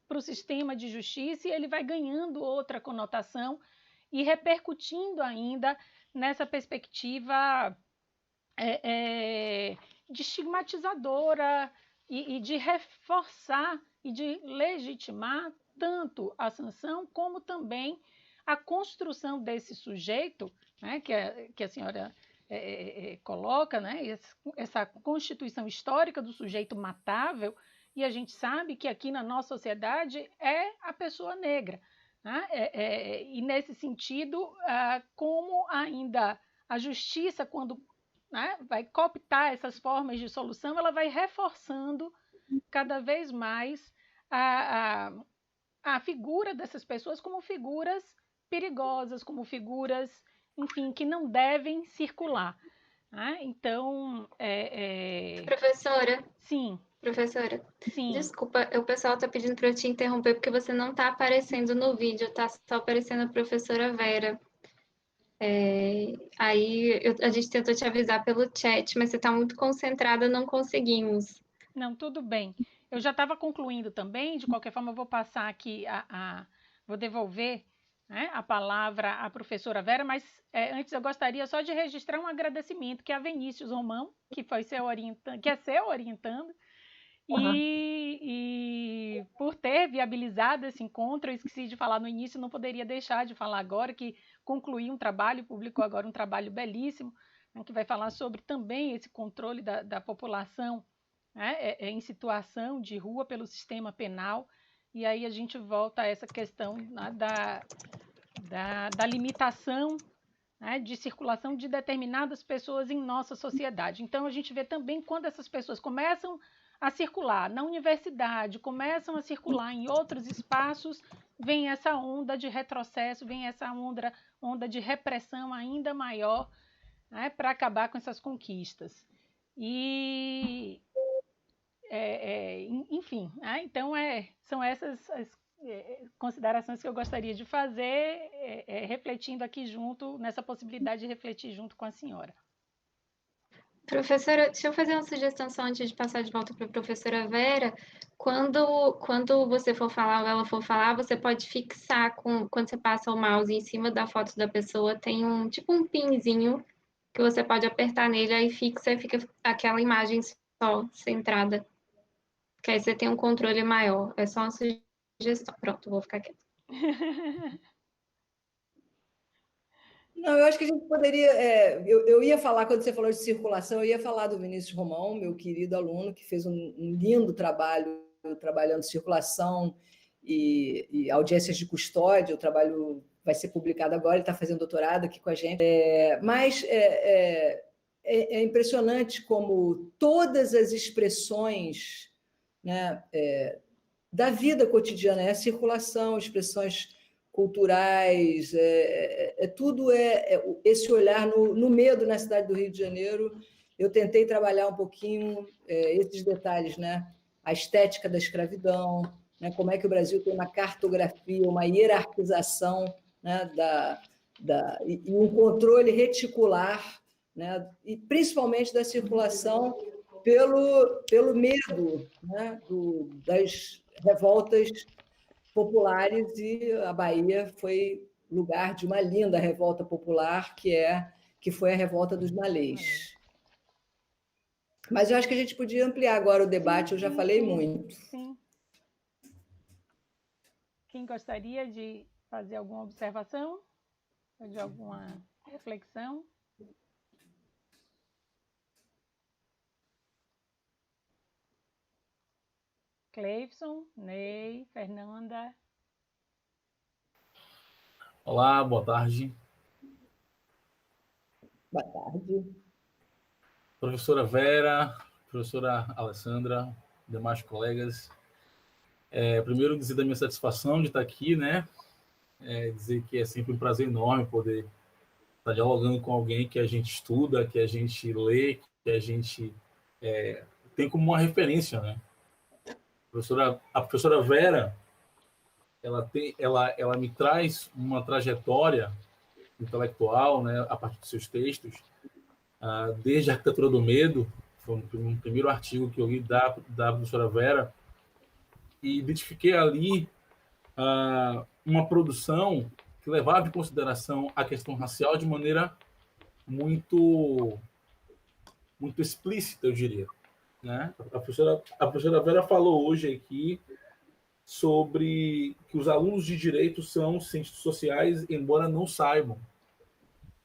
para o sistema de justiça e ele vai ganhando outra conotação e repercutindo ainda nessa perspectiva de estigmatizadora e de reforçar e de legitimar tanto a sanção como também a construção desse sujeito, né, que a senhora coloca, né, essa constituição histórica do sujeito matável, e a gente sabe que aqui na nossa sociedade é a pessoa negra, né? E nesse sentido, como ainda a justiça, quando, né, vai cooptar essas formas de solução, ela vai reforçando cada vez mais a figura dessas pessoas como figuras perigosas, como figuras, enfim, que não devem circular, né? Então, Professora, sim, professora, sim. desculpa, o pessoal está pedindo para eu te interromper porque você não está aparecendo no vídeo, está só aparecendo a professora Vera. Aí a gente tentou te avisar pelo chat, mas você está muito concentrada, não conseguimos. Não, tudo bem. Eu já estava concluindo também, de qualquer forma, eu vou passar aqui, vou devolver, né, a palavra à professora Vera, mas antes eu gostaria só de registrar um agradecimento que é a Vinícius Romão, que foi seu orientando, que é seu orientando, e por ter viabilizado esse encontro, eu esqueci de falar no início, não poderia deixar de falar agora, que concluiu um trabalho, publicou agora um trabalho belíssimo, né, que vai falar sobre também esse controle da população, né, em situação de rua pelo sistema penal, e aí a gente volta a essa questão, né, da limitação, né, de circulação de determinadas pessoas em nossa sociedade. Então, a gente vê também quando essas pessoas começam a circular na universidade, começam a circular em outros espaços, vem essa onda de retrocesso, vem essa onda de repressão ainda maior, né, para acabar com essas conquistas. E, enfim, né, então são essas as considerações que eu gostaria de fazer, refletindo aqui junto, nessa possibilidade de refletir junto com a senhora. Professora, deixa eu fazer uma sugestão só antes de passar de volta para a professora Vera. Quando você for falar ou ela for falar, você pode fixar, quando você passa o mouse em cima da foto da pessoa, tem tipo um pinzinho que você pode apertar nele, aí fixa e fica aquela imagem só centrada. Que aí você tem um controle maior. É só uma sugestão. Pronto, vou ficar quieta. Não, eu acho que a gente poderia. Eu ia falar, quando você falou de circulação, eu ia falar do Vinícius Romão, meu querido aluno, que fez um lindo trabalho trabalhando circulação e audiências de custódia. O trabalho vai ser publicado agora, ele está fazendo doutorado aqui com a gente. Mas é impressionante como todas as expressões, né, da vida cotidiana, a circulação, expressões culturais, tudo esse olhar no medo na cidade do Rio de Janeiro. Eu tentei trabalhar um pouquinho esses detalhes, né? A estética da escravidão, né? Como é que o Brasil tem uma cartografia, uma hierarquização, né? E um controle reticular, né? E principalmente da circulação pelo medo, né? Das revoltas populares, e a Bahia foi lugar de uma linda revolta popular, que foi a revolta dos malês. Mas eu acho que a gente podia ampliar agora o debate, eu já falei muito. Sim. Quem gostaria de fazer alguma observação? Ou de alguma reflexão? Cleifson, Ney, Fernanda. Olá, boa tarde. Boa tarde. Professora Vera, professora Alessandra, demais colegas. Primeiro, dizer da minha satisfação de estar aqui, né? Dizer que é sempre um prazer enorme poder estar dialogando com alguém que a gente estuda, que a gente lê, que a gente tem como uma referência, né? A professora Vera, ela me traz uma trajetória intelectual, né, a partir dos seus textos, desde a Arquitetura do Medo, foi um primeiro artigo que eu li da professora Vera, e identifiquei ali uma produção que levava em consideração a questão racial de maneira muito, muito explícita, eu diria. Né? A professora Vera falou hoje aqui sobre que os alunos de direito são cientistas sociais, embora não saibam.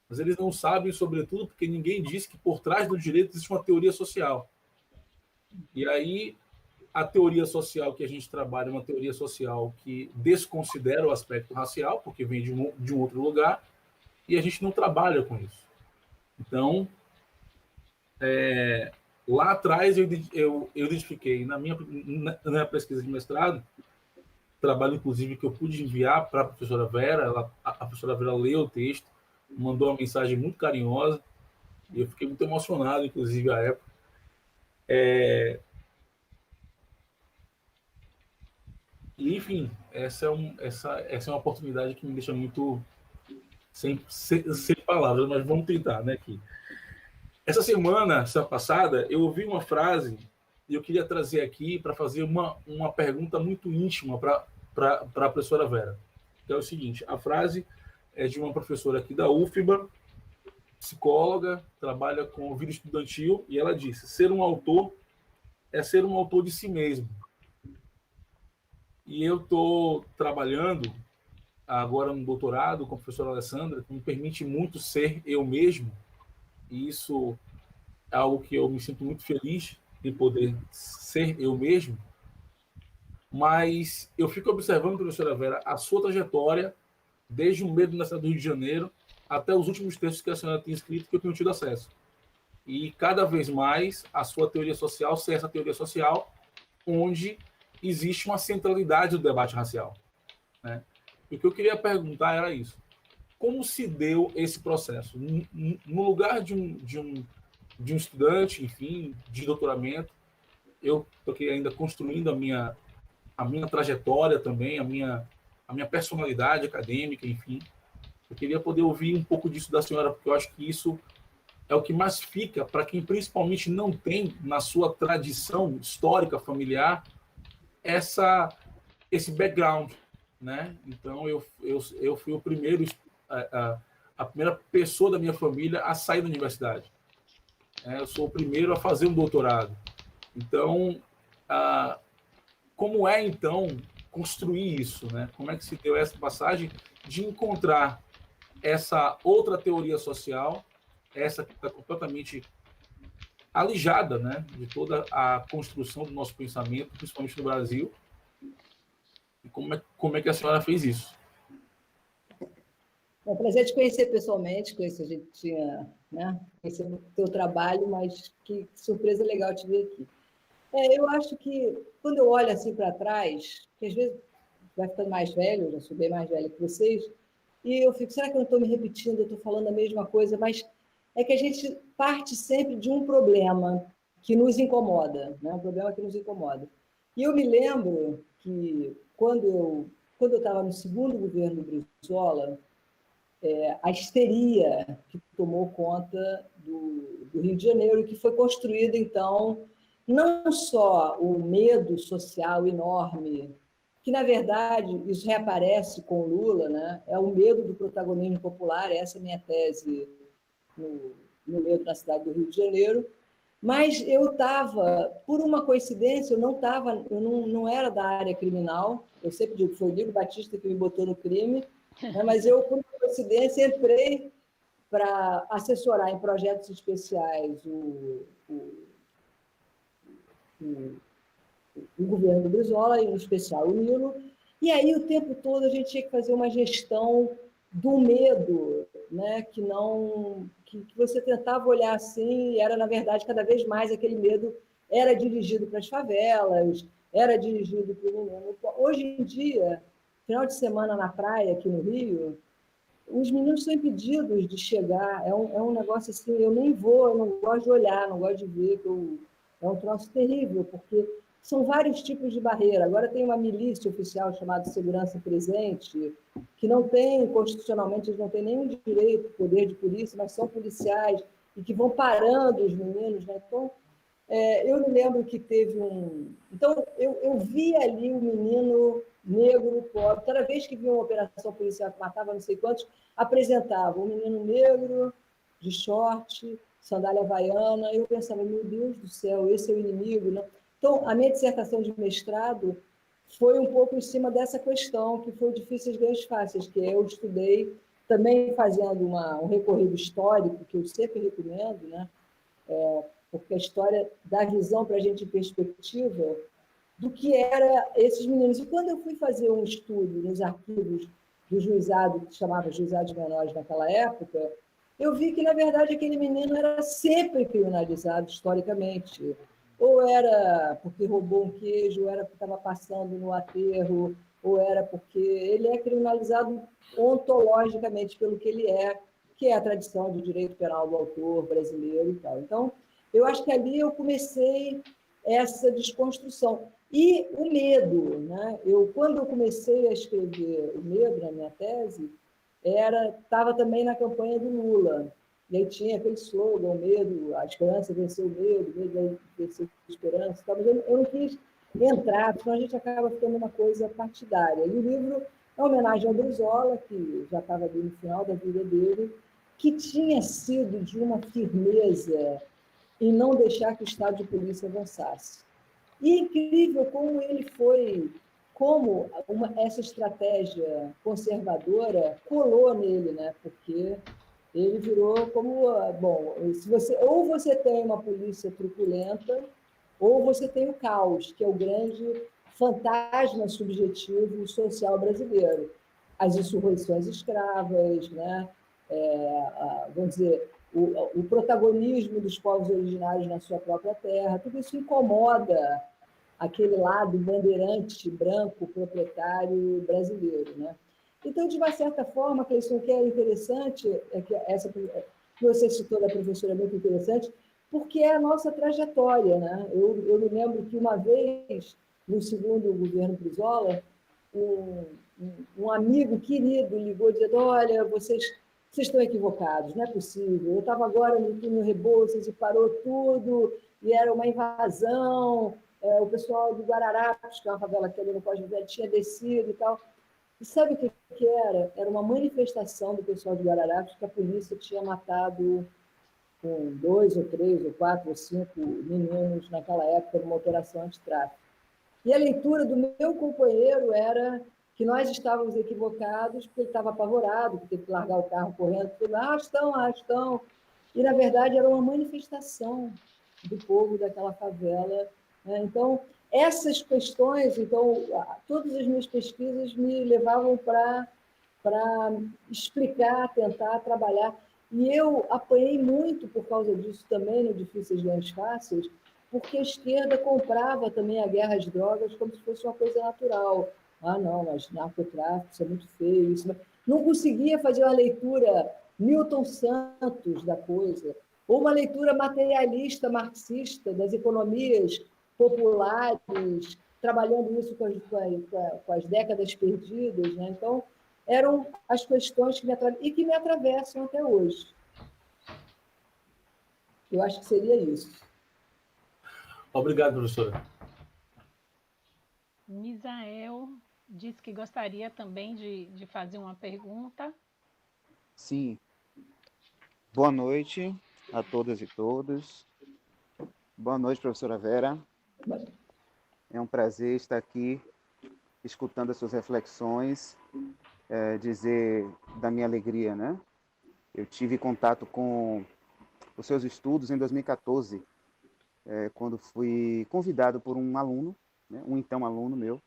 Mas eles não sabem, sobretudo, porque ninguém diz que por trás do direito existe uma teoria social. E aí, a teoria social que a gente trabalha é uma teoria social que desconsidera o aspecto racial, porque vem de um outro lugar, e a gente não trabalha com isso. Então, lá atrás eu identifiquei, na minha pesquisa de mestrado, trabalho, inclusive, que eu pude enviar para a professora Vera, a professora Vera leu o texto, mandou uma mensagem muito carinhosa, e eu fiquei muito emocionado, inclusive, à época. E, enfim, essa é uma oportunidade que me deixa muito sem palavras, mas vamos tentar, né? Aqui. Essa semana passada, eu ouvi uma frase e eu queria trazer aqui para fazer uma pergunta muito íntima para a professora Vera, que é o seguinte: a frase é de uma professora aqui da UFBA, psicóloga, trabalha com vida estudantil, e ela disse: ser um autor é ser um autor de si mesmo. E eu estou trabalhando agora no doutorado com a professora Alessandra, que me permite muito ser eu mesmo, e isso é algo que eu me sinto muito feliz de poder ser eu mesmo. Mas eu fico observando, professora Vera, a sua trajetória, desde o medo da cidade do Rio de Janeiro até os últimos textos que a senhora tem escrito, que eu tenho tido acesso. E cada vez mais a sua teoria social ser essa teoria social onde existe uma centralidade do debate racial. Né? E o que eu queria perguntar era isso: como se deu esse processo? No lugar de um estudante, enfim, de doutoramento, eu estou ainda construindo a minha trajetória também, a minha personalidade acadêmica, enfim. Eu queria poder ouvir um pouco disso da senhora, porque eu acho que isso é o que mais fica para quem principalmente não tem na sua tradição histórica familiar esse background, né? Então eu fui o primeiro a primeira pessoa da minha família a sair da universidade. Eu sou o primeiro a fazer um doutorado. Então, como então construir isso, né? Como é que se deu essa passagem de encontrar essa outra teoria social, essa que está completamente alijada, né, de toda a construção do nosso pensamento, principalmente no Brasil? E como é que a senhora fez isso? É um prazer te conhecer pessoalmente, conhecer, a gente tinha, né, conhecer o teu trabalho, mas que surpresa legal te ver aqui. Eu acho que, quando eu olho assim para trás, que às vezes vai ficando mais velho, eu já sou bem mais velha que vocês, e eu fico, será que eu não estou me repetindo, eu estou falando a mesma coisa? Mas é que a gente parte sempre de um problema que nos incomoda, né? Um problema que nos incomoda. E eu me lembro que, quando eu estava no segundo governo Brizola, a histeria que tomou conta do Rio de Janeiro, e que foi construída, então, não só o medo social enorme, que, na verdade, isso reaparece com o Lula, né? É o medo do protagonismo popular, essa é a minha tese no medo na cidade do Rio de Janeiro. Mas eu estava, por uma coincidência, eu não era da área criminal, eu sempre digo que foi o Nico Batista que me botou no crime, né? Mas eu, por uma coincidência, entrei para assessorar em projetos especiais o o governo do Brizola, em especial o Nilo, e aí o tempo todo a gente tinha que fazer uma gestão do medo, né? que você tentava olhar assim, e era, na verdade, cada vez mais aquele medo era dirigido para as favelas, era dirigido para o menino. Hoje em dia, final de semana na praia, aqui no Rio, os meninos são impedidos de chegar. É um negócio assim, eu nem vou, eu não gosto de olhar, não gosto de ver, é um troço terrível, porque são vários tipos de barreira. Agora tem uma milícia oficial chamada Segurança Presente, que não tem, constitucionalmente, eles não têm nenhum direito, poder de polícia, mas são policiais, e que vão parando os meninos, né? Então, eu me lembro que teve um... Então, eu vi ali o menino negro, pobre. Toda vez que via uma operação policial que matava não sei quantos, apresentava um menino negro, de short, sandália havaiana, e eu pensava, meu Deus do céu, esse é o inimigo, né? Então, a minha dissertação de mestrado foi um pouco em cima dessa questão, que foi Difíceis Ganhos Fáceis, que eu estudei também fazendo um recorrido histórico, que eu sempre recomendo, né? Porque a história dá visão para a gente em perspectiva do que eram esses meninos. E quando eu fui fazer um estudo nos arquivos do juizado, que chamava Juizado de Menores naquela época, eu vi que, na verdade, aquele menino era sempre criminalizado historicamente. Ou era porque roubou um queijo, ou era porque estava passando no aterro, ou era porque ele é criminalizado ontologicamente pelo que é a tradição do direito penal do autor brasileiro e tal. Então, eu acho que ali eu comecei essa desconstrução. E o medo, né? Quando eu comecei a escrever o medo na minha tese, estava também na campanha do Lula. E aí tinha aquele slogan, o medo, a esperança venceu o medo venceu a esperança. Mas eu não quis entrar, senão a gente acaba ficando uma coisa partidária. E o livro é uma homenagem ao Brizola, que já estava ali no final da vida dele, que tinha sido de uma firmeza em não deixar que o Estado de polícia avançasse. E é incrível como essa estratégia conservadora colou nele, né? Porque ele virou como, bom, ou você tem uma polícia truculenta, ou você tem o caos, que é o grande fantasma subjetivo social brasileiro. As insurreições escravas, né? Vamos dizer, o protagonismo dos povos originários na sua própria terra, tudo isso incomoda aquele lado bandeirante, branco, proprietário brasileiro, né? Então, de uma certa forma, Cleison, o que é interessante, é que essa que você citou da professora é muito interessante, porque é a nossa trajetória, né? Eu me lembro que uma vez, no segundo governo Brizola, um amigo querido ligou dizendo, olha, vocês estão equivocados, não é possível. Eu estava agora no túnel Rebouças e parou tudo, e era uma invasão, o pessoal do Guararapes, que é uma favela que ali no Pós-Velho, tinha descido e tal. E sabe o que era? Era uma manifestação do pessoal de Guararapes que a polícia tinha matado com 2 ou 3 ou 4 ou 5 meninos naquela época numa operação antitráfico. E a leitura do meu companheiro era que nós estávamos equivocados, porque ele estava apavorado, porque teve que largar o carro correndo, porque estão. E, na verdade, era uma manifestação do povo daquela favela. Né? Então, essas questões, todas as minhas pesquisas me levavam para explicar, tentar trabalhar. E eu apanhei muito por causa disso também no Difíceis Ganhos Fáceis, porque a esquerda comprava também a guerra às drogas como se fosse uma coisa natural. Ah, não, mas narcotráfico, isso é muito feio. Não conseguia fazer uma leitura Milton Santos da coisa, ou uma leitura materialista, marxista, das economias populares, trabalhando isso com as décadas perdidas. Né? Então, eram as questões que me atravessam até hoje. Eu acho que seria isso. Obrigado, professora. Misael disse que gostaria também de fazer uma pergunta. Sim. Boa noite a todas e todos. Boa noite, professora Vera. É um prazer estar aqui escutando as suas reflexões, dizer da minha alegria, né? Eu tive contato com os seus estudos em 2014, quando fui convidado por um aluno né, um então aluno meu,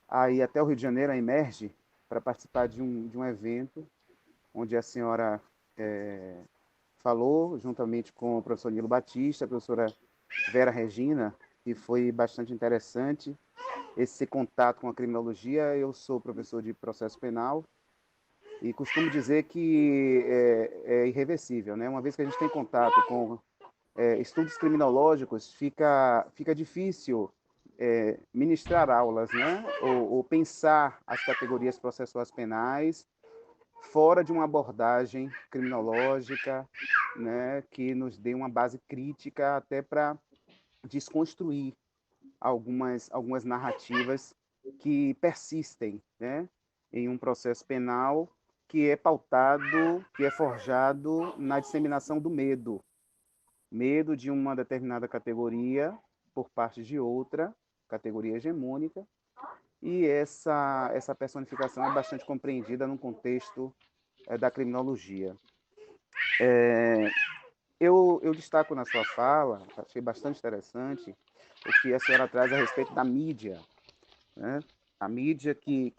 a ir até o Rio de Janeiro, a Emerge, para participar de um evento onde a senhora falou, juntamente com o professor Nilo Batista, a professora Vera Regina, e foi bastante interessante esse contato com a criminologia. Eu sou professor de processo penal e costumo dizer que é irreversível, né? Uma vez que a gente tem contato com estudos criminológicos, fica difícil ministrar aulas, né? Ou pensar as categorias processuais penais fora de uma abordagem criminológica, né? Que nos dê uma base crítica até para desconstruir algumas narrativas que persistem, né? Em um processo penal que é pautado, que é forjado na disseminação do medo. Medo de uma determinada categoria por parte de outra, categoria hegemônica, e essa personificação é bastante compreendida no contexto da criminologia. Eu destaco na sua fala, achei bastante interessante, o que a senhora traz a respeito da mídia, né? A mídia que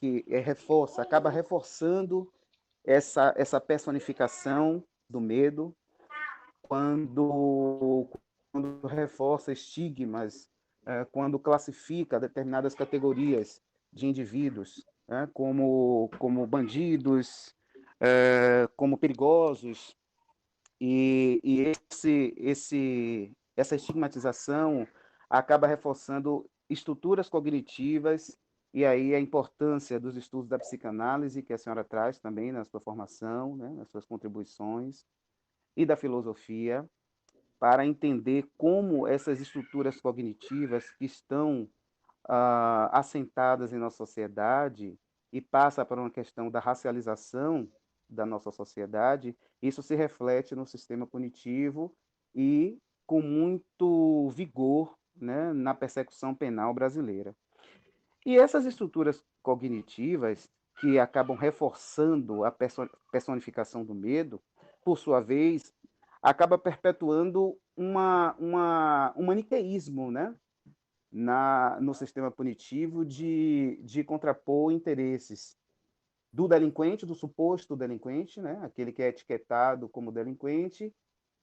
acaba reforçando essa personificação do medo, quando reforça estigmas, quando classifica determinadas categorias de indivíduos, né, como bandidos, como perigosos, e essa estigmatização acaba reforçando estruturas cognitivas, e aí a importância dos estudos da psicanálise, que a senhora traz também na sua formação, né, nas suas contribuições, e da filosofia, para entender como essas estruturas cognitivas que estão assentadas em nossa sociedade e passa por uma questão da racialização da nossa sociedade, isso se reflete no sistema punitivo e com muito vigor, né, na persecução penal brasileira. E essas estruturas cognitivas que acabam reforçando a personificação do medo, por sua vez, acaba perpetuando um maniqueísmo, né, no sistema punitivo de contrapor interesses do delinquente, do suposto delinquente, né, aquele que é etiquetado como delinquente,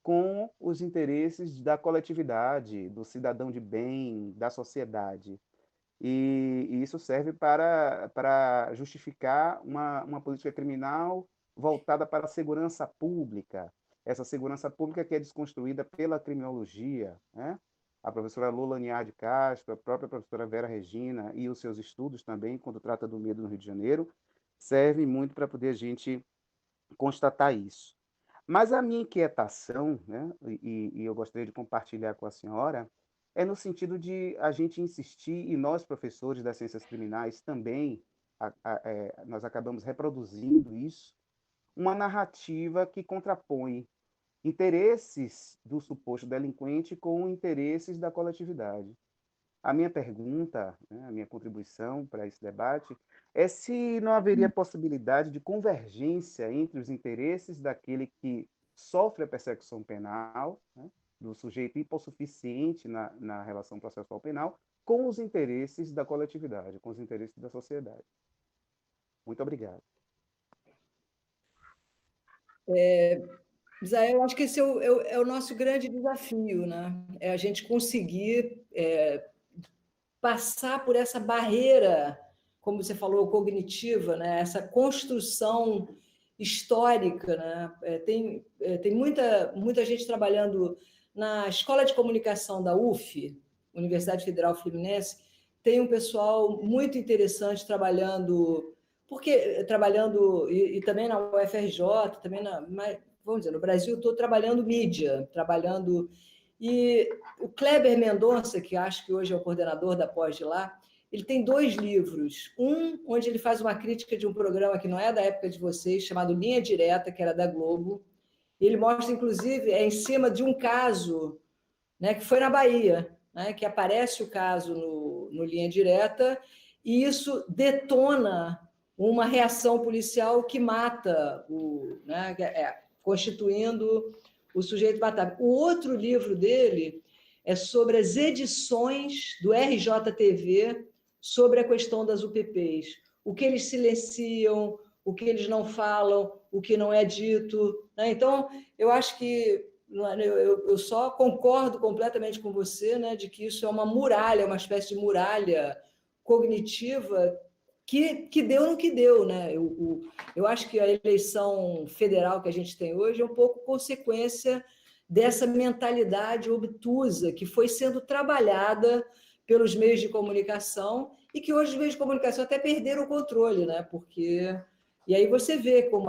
com os interesses da coletividade, do cidadão de bem, da sociedade. E isso serve para justificar uma política criminal voltada para a segurança pública, essa segurança pública que é desconstruída pela criminologia, né? A professora Lula Niar de Castro, a própria professora Vera Regina e os seus estudos também, quando trata do medo no Rio de Janeiro, servem muito para poder a gente constatar isso. Mas a minha inquietação, né, e eu gostaria de compartilhar com a senhora, é no sentido de a gente insistir, e nós, professores das ciências criminais, também, nós acabamos reproduzindo isso, uma narrativa que contrapõe interesses do suposto delinquente com interesses da coletividade. A minha pergunta, né, a minha contribuição para esse debate é se não haveria possibilidade de convergência entre os interesses daquele que sofre a persecução penal, né, do sujeito hipossuficiente na relação processual penal, com os interesses da coletividade, com os interesses da sociedade. Muito obrigado. Israel, eu acho que esse é o nosso grande desafio, né? É a gente conseguir passar por essa barreira, como você falou, cognitiva, né? Essa construção histórica, né? Tem muita gente trabalhando na Escola de Comunicação da UF, Universidade Federal Fluminense, tem um pessoal muito interessante trabalhando, e também na UFRJ, também vamos dizer, no Brasil, estou trabalhando mídia, E o Kleber Mendonça, que acho que hoje é o coordenador da pós de lá, ele tem 2 livros. Um, onde ele faz uma crítica de um programa que não é da época de vocês, chamado Linha Direta, que era da Globo. Ele mostra, inclusive, em cima de um caso, né, que foi na Bahia, né, que aparece o caso no Linha Direta, e isso detona uma reação policial que mata constituindo o sujeito matado. O outro livro dele é sobre as edições do RJTV sobre a questão das UPPs. O que eles silenciam, o que eles não falam, o que não é dito, né? Então, eu acho que eu só concordo completamente com você, né, de que isso é uma muralha, uma espécie de muralha cognitiva que deu no que deu, né? Eu acho que a eleição federal que a gente tem hoje é um pouco consequência dessa mentalidade obtusa que foi sendo trabalhada pelos meios de comunicação e que hoje os meios de comunicação até perderam o controle, né? Porque e aí você vê como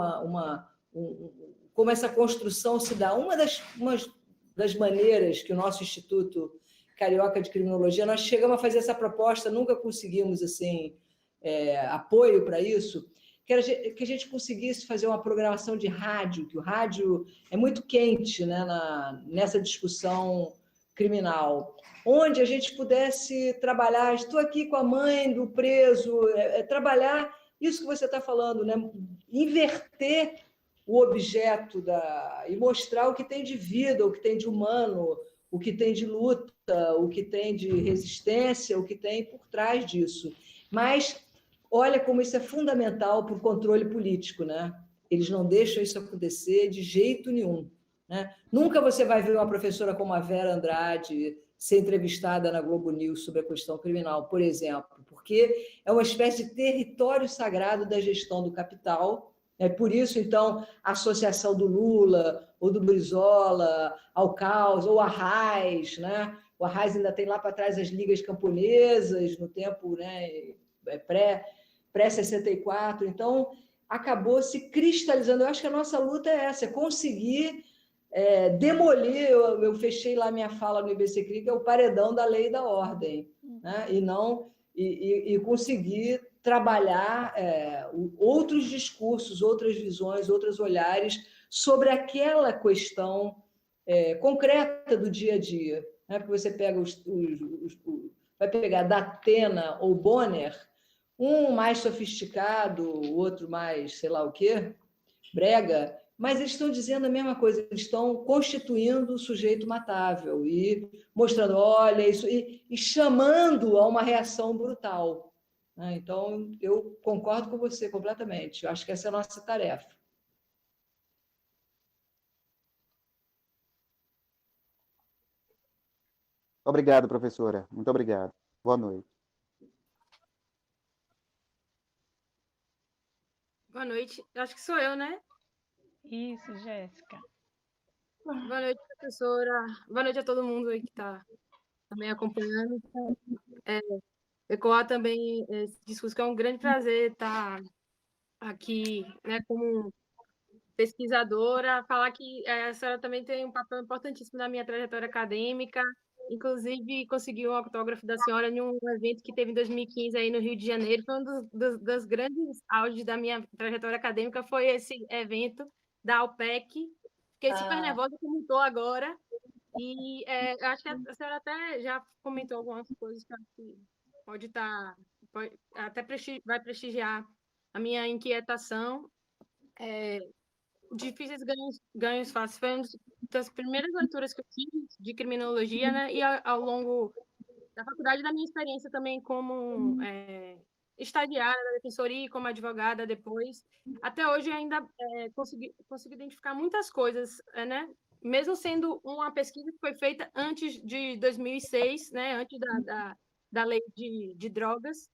essa construção se dá. Uma das maneiras que o nosso Instituto Carioca de Criminologia, nós chegamos a fazer essa proposta, nunca conseguimos assim apoio para isso, que a gente conseguisse fazer uma programação de rádio, que o rádio é muito quente, né, nessa discussão criminal, onde a gente pudesse trabalhar, estou aqui com a mãe do preso, trabalhar isso que você está falando, né, inverter o objeto e mostrar o que tem de vida, o que tem de humano, o que tem de luta, o que tem de resistência, o que tem por trás disso. Mas olha como isso é fundamental para o controle político, né? Eles não deixam isso acontecer de jeito nenhum, né? Nunca você vai ver uma professora como a Vera Andrade ser entrevistada na Globo News sobre a questão criminal, por exemplo, porque é uma espécie de território sagrado da gestão do capital. É por isso, então, a associação do Lula, ou do Brizola, ao Caos, ou a Arraes, né? O Arraes ainda tem lá para trás as ligas camponesas, no tempo, né, pré-64, então acabou se cristalizando. Eu acho que a nossa luta é essa, é conseguir demolir, eu fechei lá minha fala no IBC CRI, que é o paredão da lei e da ordem, né? E conseguir trabalhar outros discursos, outras visões, outros olhares sobre aquela questão concreta do dia a dia, né? Porque você pega vai pegar Datena ou Bonner, um mais sofisticado, o outro mais, sei lá o quê, brega, mas eles estão dizendo a mesma coisa, eles estão constituindo o sujeito matável e mostrando, olha, isso, e chamando a uma reação brutal. Então, eu concordo com você completamente. Eu acho que essa é a nossa tarefa. Obrigado, professora. Muito obrigado. Boa noite. Boa noite. Acho que sou eu, né? Isso, Jéssica. Boa noite, professora. Boa noite a todo mundo aí que está também acompanhando. Ecoar também esse discurso, que é um grande prazer estar aqui, né, como pesquisadora, falar que a senhora também tem um papel importantíssimo na minha trajetória acadêmica, inclusive consegui um autógrafo da senhora em um evento que teve em 2015 aí no Rio de Janeiro. Foi um dos grandes auges da minha trajetória acadêmica, foi esse evento da AUPEC. Fiquei super nervosa como estou agora, e eu acho que a senhora até já comentou algumas coisas que acho que pode até vai prestigiar a minha inquietação. Difíceis ganhos fáceis. Foi uma das primeiras leituras que eu fiz de criminologia, né? E ao longo da faculdade, da minha experiência também como estagiária da defensoria e como advogada depois, até hoje ainda consegui identificar muitas coisas, né? Mesmo sendo uma pesquisa que foi feita antes de 2006, né? Antes da lei de drogas.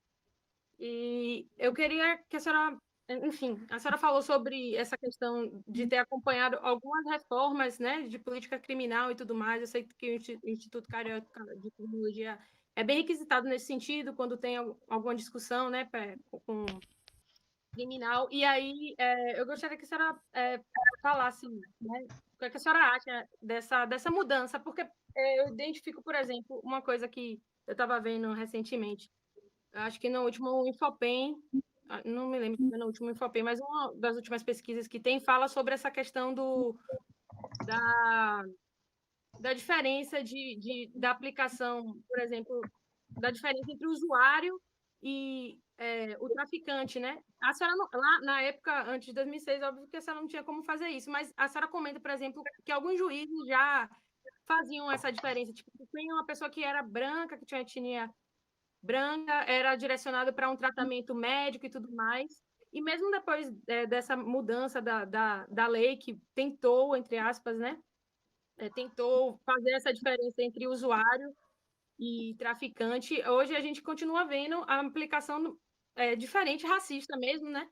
E eu queria que a senhora, enfim, a senhora falou sobre essa questão de ter acompanhado algumas reformas, né, de política criminal e tudo mais. Eu sei que o Instituto Carioca de Criminologia é bem requisitado nesse sentido, quando tem alguma discussão, né, com criminal. E aí, eu gostaria que a senhora falasse, né, o que a senhora acha dessa mudança, porque eu identifico, por exemplo, uma coisa que eu estava vendo recentemente. Acho que no último Infopem, não me lembro se foi no último Infopem, mas uma das últimas pesquisas que tem fala sobre essa questão da diferença da aplicação, por exemplo, da diferença entre o usuário e o traficante, né? A senhora, lá na época, antes de 2006, óbvio que a senhora não tinha como fazer isso, mas a senhora comenta, por exemplo, que alguns juízes já faziam essa diferença. Tipo, tinha uma pessoa que era branca, que tinha etnia branca, era direcionado para um tratamento médico e tudo mais. E mesmo depois dessa mudança da lei, que tentou, entre aspas, né, tentou fazer essa diferença entre usuário e traficante, hoje a gente continua vendo a aplicação diferente, racista mesmo, né,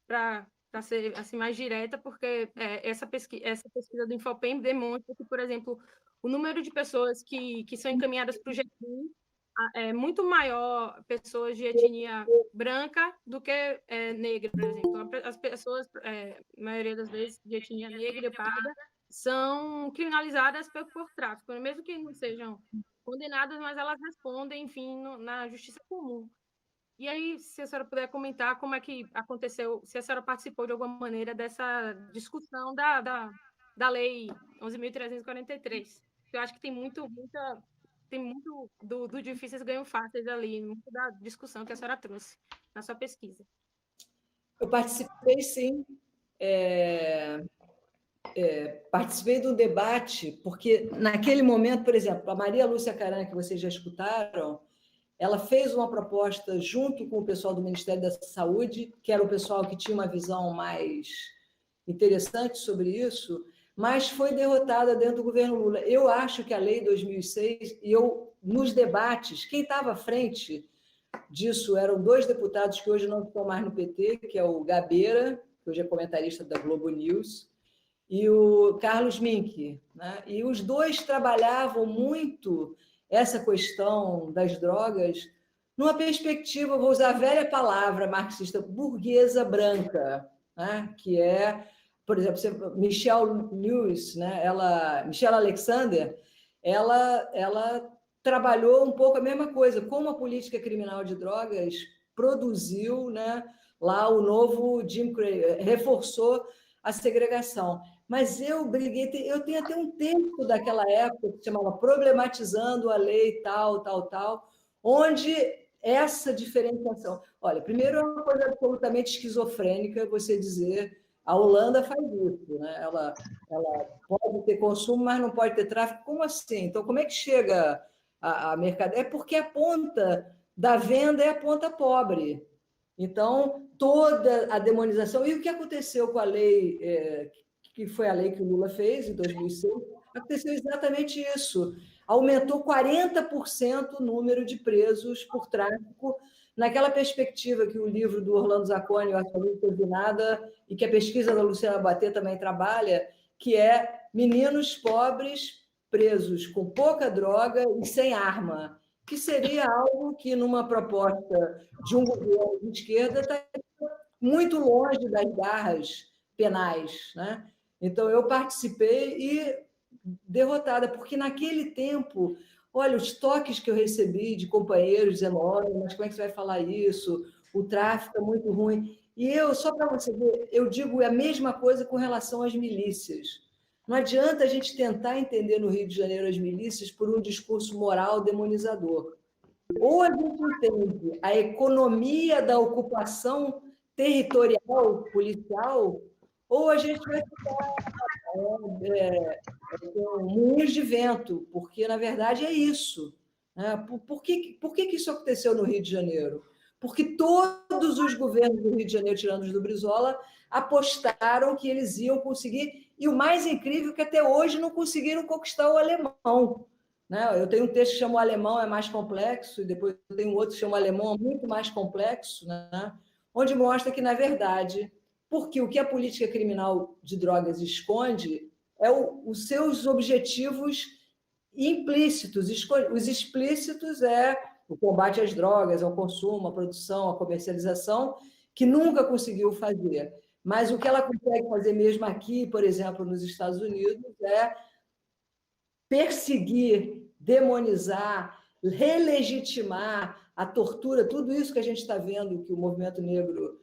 para ser assim, mais direta, porque essa pesquisa do Infopem demonstra que, por exemplo, o número de pessoas que são encaminhadas para o GEPIM é muito maior pessoas de etnia branca do que negra, por exemplo. As pessoas, a maioria das vezes, de etnia negra e parda, são criminalizadas por tráfico, mesmo que não sejam condenadas, mas elas respondem, enfim, na justiça comum. E aí, se a senhora puder comentar como é que aconteceu, se a senhora participou de alguma maneira dessa discussão da Lei 11.343. Eu acho que tem muito do difíceis ganham fáceis ali, muito da discussão que a senhora trouxe na sua pesquisa. Eu participei, sim. Participei do debate, porque naquele momento, por exemplo, a Maria Lúcia Caran, que vocês já escutaram, ela fez uma proposta junto com o pessoal do Ministério da Saúde, que era o pessoal que tinha uma visão mais interessante sobre isso, mas foi derrotada dentro do governo Lula. Eu acho que a Lei 2006, e nos debates, quem estava à frente disso eram 2 deputados que hoje não estão mais no PT, que é o Gabeira, que hoje é comentarista da Globo News, e o Carlos Mink, né? E os 2 trabalhavam muito essa questão das drogas numa perspectiva, vou usar a velha palavra marxista, burguesa branca, né? Que é, por exemplo, Michelle Lewis, né? Michelle Alexander, ela trabalhou um pouco a mesma coisa, como a política criminal de drogas produziu, né, lá o novo Jim Crow, reforçou a segregação. Mas eu tenho até um texto daquela época que se chamava Problematizando a Lei tal, onde essa diferenciação... Olha, primeiro é uma coisa absolutamente esquizofrênica você dizer a Holanda faz isso, né? Ela pode ter consumo, mas não pode ter tráfico. Como assim? Então, como é que chega a mercadoria? É porque a ponta da venda é a ponta pobre. Então, toda a demonização... E o que aconteceu com a lei, que foi a lei que o Lula fez em 2006, aconteceu exatamente isso. Aumentou 40% o número de presos por tráfico, naquela perspectiva que o livro do Orlando Zacconi, o Absoluto de Nada, e que a pesquisa da Luciana Batê também trabalha, que é meninos pobres presos com pouca droga e sem arma, que seria algo que, numa proposta de um governo de esquerda, está muito longe das garras penais, né? Então, eu participei e derrotada, porque naquele tempo, olha, os toques que eu recebi de companheiros dizendo, olha, mas como é que você vai falar isso? O tráfico é muito ruim. E eu, só para você ver, eu digo a mesma coisa com relação às milícias. Não adianta a gente tentar entender no Rio de Janeiro as milícias por um discurso moral demonizador. Ou a gente entende a economia da ocupação territorial, policial, ou a gente vai ficar com moinhos de vento, porque, na verdade, é isso. Né? Por que isso aconteceu no Rio de Janeiro? Porque todos os governos do Rio de Janeiro, tirando os do Brizola, apostaram que eles iam conseguir, e o mais incrível é que até hoje não conseguiram conquistar o alemão. Né? Eu tenho um texto que chama O Alemão é Mais Complexo, e depois eu tenho outro que chama O Alemão é Muito Mais Complexo, né? Onde mostra que, na verdade, porque o que a política criminal de drogas esconde é os seus objetivos implícitos. Os explícitos é o combate às drogas, ao consumo, à produção, à comercialização, que nunca conseguiu fazer. Mas o que ela consegue fazer mesmo aqui, por exemplo, nos Estados Unidos, é perseguir, demonizar, relegitimar a tortura, tudo isso que a gente está vendo que o movimento negro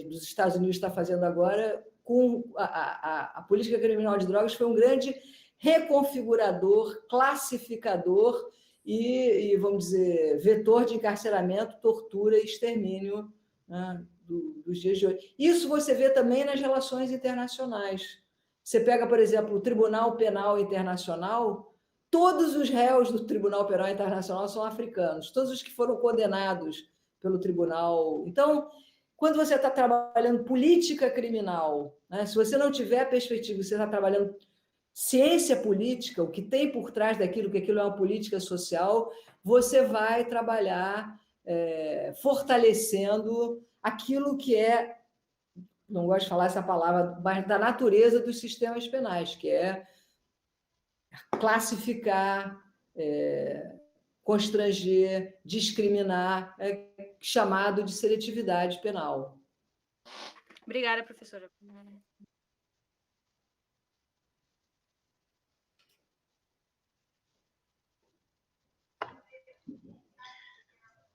dos Estados Unidos está fazendo agora, com a política criminal de drogas, foi um grande reconfigurador, classificador e vamos dizer, vetor de encarceramento, tortura e extermínio, né, dos dias de hoje. Isso você vê também nas relações internacionais. Você pega, por exemplo, o Tribunal Penal Internacional, todos os réus do Tribunal Penal Internacional são africanos, todos os que foram condenados pelo tribunal. Então, quando você está trabalhando política criminal, né, se você não tiver a perspectiva, você está trabalhando ciência política, o que tem por trás daquilo, que aquilo é uma política social, você vai trabalhar fortalecendo aquilo que é, não gosto de falar essa palavra, mas da natureza dos sistemas penais, que é classificar, constranger, discriminar, chamado de seletividade penal. Obrigada, professora.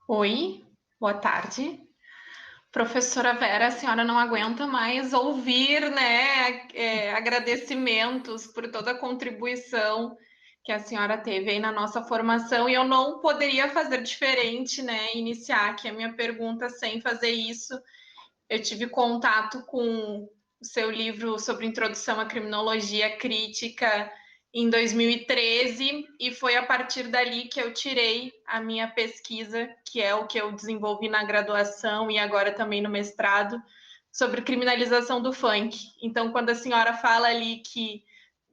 Oi, boa tarde. Professora Vera, a senhora não aguenta mais ouvir, né, agradecimentos por toda a contribuição que a senhora teve aí na nossa formação, e eu não poderia fazer diferente, né, iniciar aqui a minha pergunta sem fazer isso. Eu tive contato com o seu livro sobre introdução à criminologia crítica em 2013, e foi a partir dali que eu tirei a minha pesquisa, que é o que eu desenvolvi na graduação e agora também no mestrado, sobre criminalização do funk. Então, quando a senhora fala ali que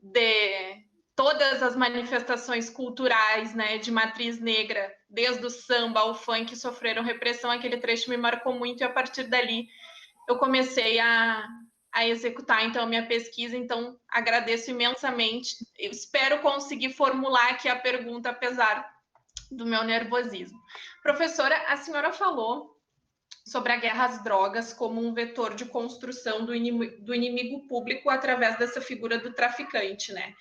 de todas as manifestações culturais, né, de matriz negra, desde o samba ao funk, sofreram repressão, aquele trecho me marcou muito, e a partir dali eu comecei a executar, então, a minha pesquisa. Então, agradeço imensamente. Eu espero conseguir formular aqui a pergunta, apesar do meu nervosismo. Professora, a senhora falou sobre a guerra às drogas como um vetor de construção do inimigo público através dessa figura do traficante, né?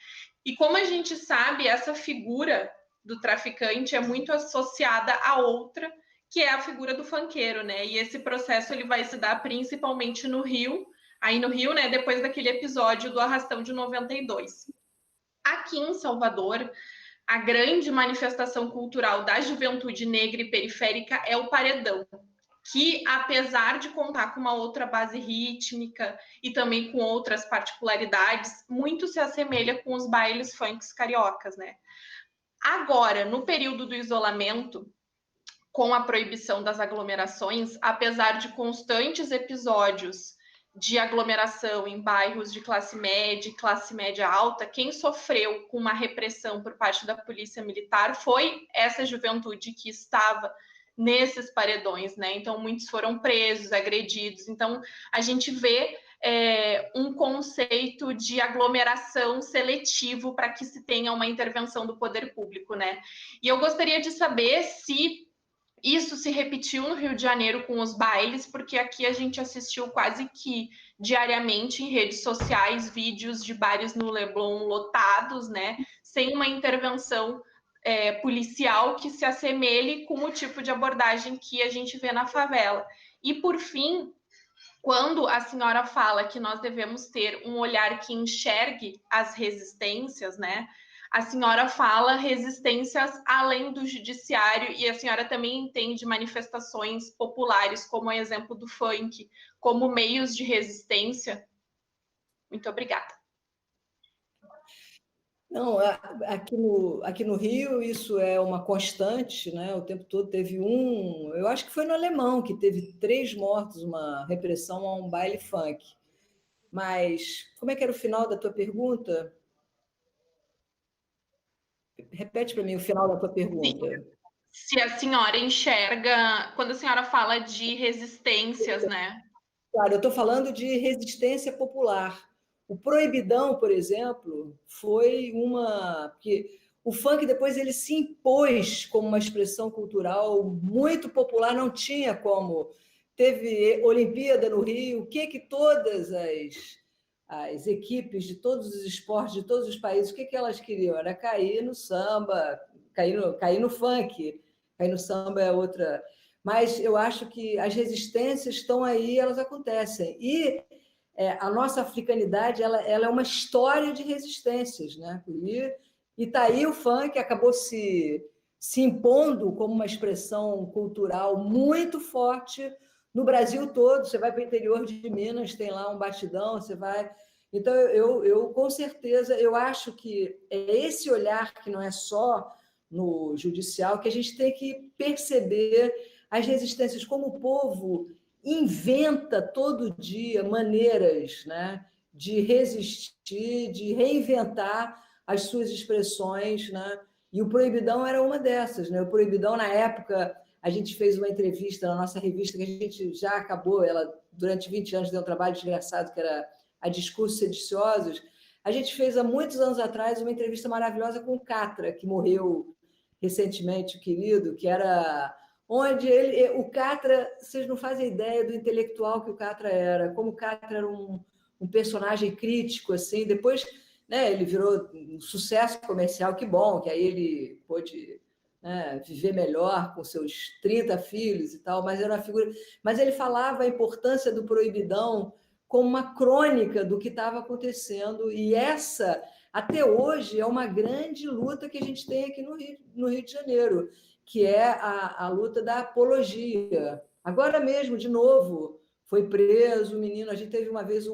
E como a gente sabe, essa figura do traficante é muito associada a outra, que é a figura do funkeiro, né? E esse processo ele vai se dar principalmente no Rio, aí no Rio, né, depois daquele episódio do Arrastão de 92. Aqui em Salvador, a grande manifestação cultural da juventude negra e periférica é o paredão, que, apesar de contar com uma outra base rítmica e também com outras particularidades, muito se assemelha com os bailes funks cariocas, né? Agora, no período do isolamento, com a proibição das aglomerações, apesar de constantes episódios de aglomeração em bairros de classe média alta, quem sofreu com uma repressão por parte da polícia militar foi essa juventude que estava nesses paredões, né? Então, muitos foram presos, agredidos. Então, a gente vê um conceito de aglomeração seletivo para que se tenha uma intervenção do poder público, né? E eu gostaria de saber se isso se repetiu no Rio de Janeiro com os bailes, porque aqui a gente assistiu quase que diariamente em redes sociais vídeos de bares no Leblon lotados, né? Sem uma intervenção policial que se assemelhe com o tipo de abordagem que a gente vê na favela. E, por fim, quando a senhora fala que nós devemos ter um olhar que enxergue as resistências, né? A senhora fala resistências além do judiciário, e a senhora também entende manifestações populares, como o exemplo do funk, como meios de resistência. Muito obrigada. Não, aqui no Rio isso é uma constante, né? O tempo todo teve eu acho que foi no Alemão, que teve 3 mortos, uma repressão a um baile funk. Mas como é que era o final da tua pergunta? Repete para mim o final da tua pergunta. Sim. Se a senhora enxerga, quando a senhora fala de resistências, né? Claro, eu estou falando de resistência popular. O proibidão, por exemplo, foi porque o funk depois ele se impôs como uma expressão cultural muito popular, não tinha como. Teve Olimpíada no Rio, o que todas as equipes de todos os esportes, de todos os países, o que elas queriam? Era cair no samba, cair no funk, cair no samba é outra. Mas eu acho que as resistências estão aí, elas acontecem. E a nossa africanidade ela é uma história de resistências, né? E está aí o funk, acabou se impondo como uma expressão cultural muito forte no Brasil todo. Você vai para o interior de Minas, tem lá um batidão, você vai... Então, eu com certeza, eu acho que é esse olhar que não é só no judicial, que a gente tem que perceber as resistências, como o povo inventa todo dia maneiras, né, de resistir, de reinventar as suas expressões, né? E o Proibidão era uma dessas, né? O Proibidão, na época, a gente fez uma entrevista na nossa revista, que a gente já acabou, ela durante 20 anos deu um trabalho desgraçado, que era a Discursos Sediciosos. A gente fez, há muitos anos atrás, uma entrevista maravilhosa com o Catra, que morreu recentemente, o querido, que era onde o Catra, vocês não fazem ideia do intelectual que o Catra era, como o Catra era um personagem crítico, assim, depois, né, ele virou um sucesso comercial, que bom, que aí ele pôde, né, viver melhor com seus 30 filhos e tal, mas era uma figura... Mas ele falava a importância do Proibidão como uma crônica do que estava acontecendo, e essa, até hoje, é uma grande luta que a gente tem aqui no Rio de Janeiro, que é a luta da apologia. Agora mesmo, de novo, foi preso o menino, a gente teve uma vez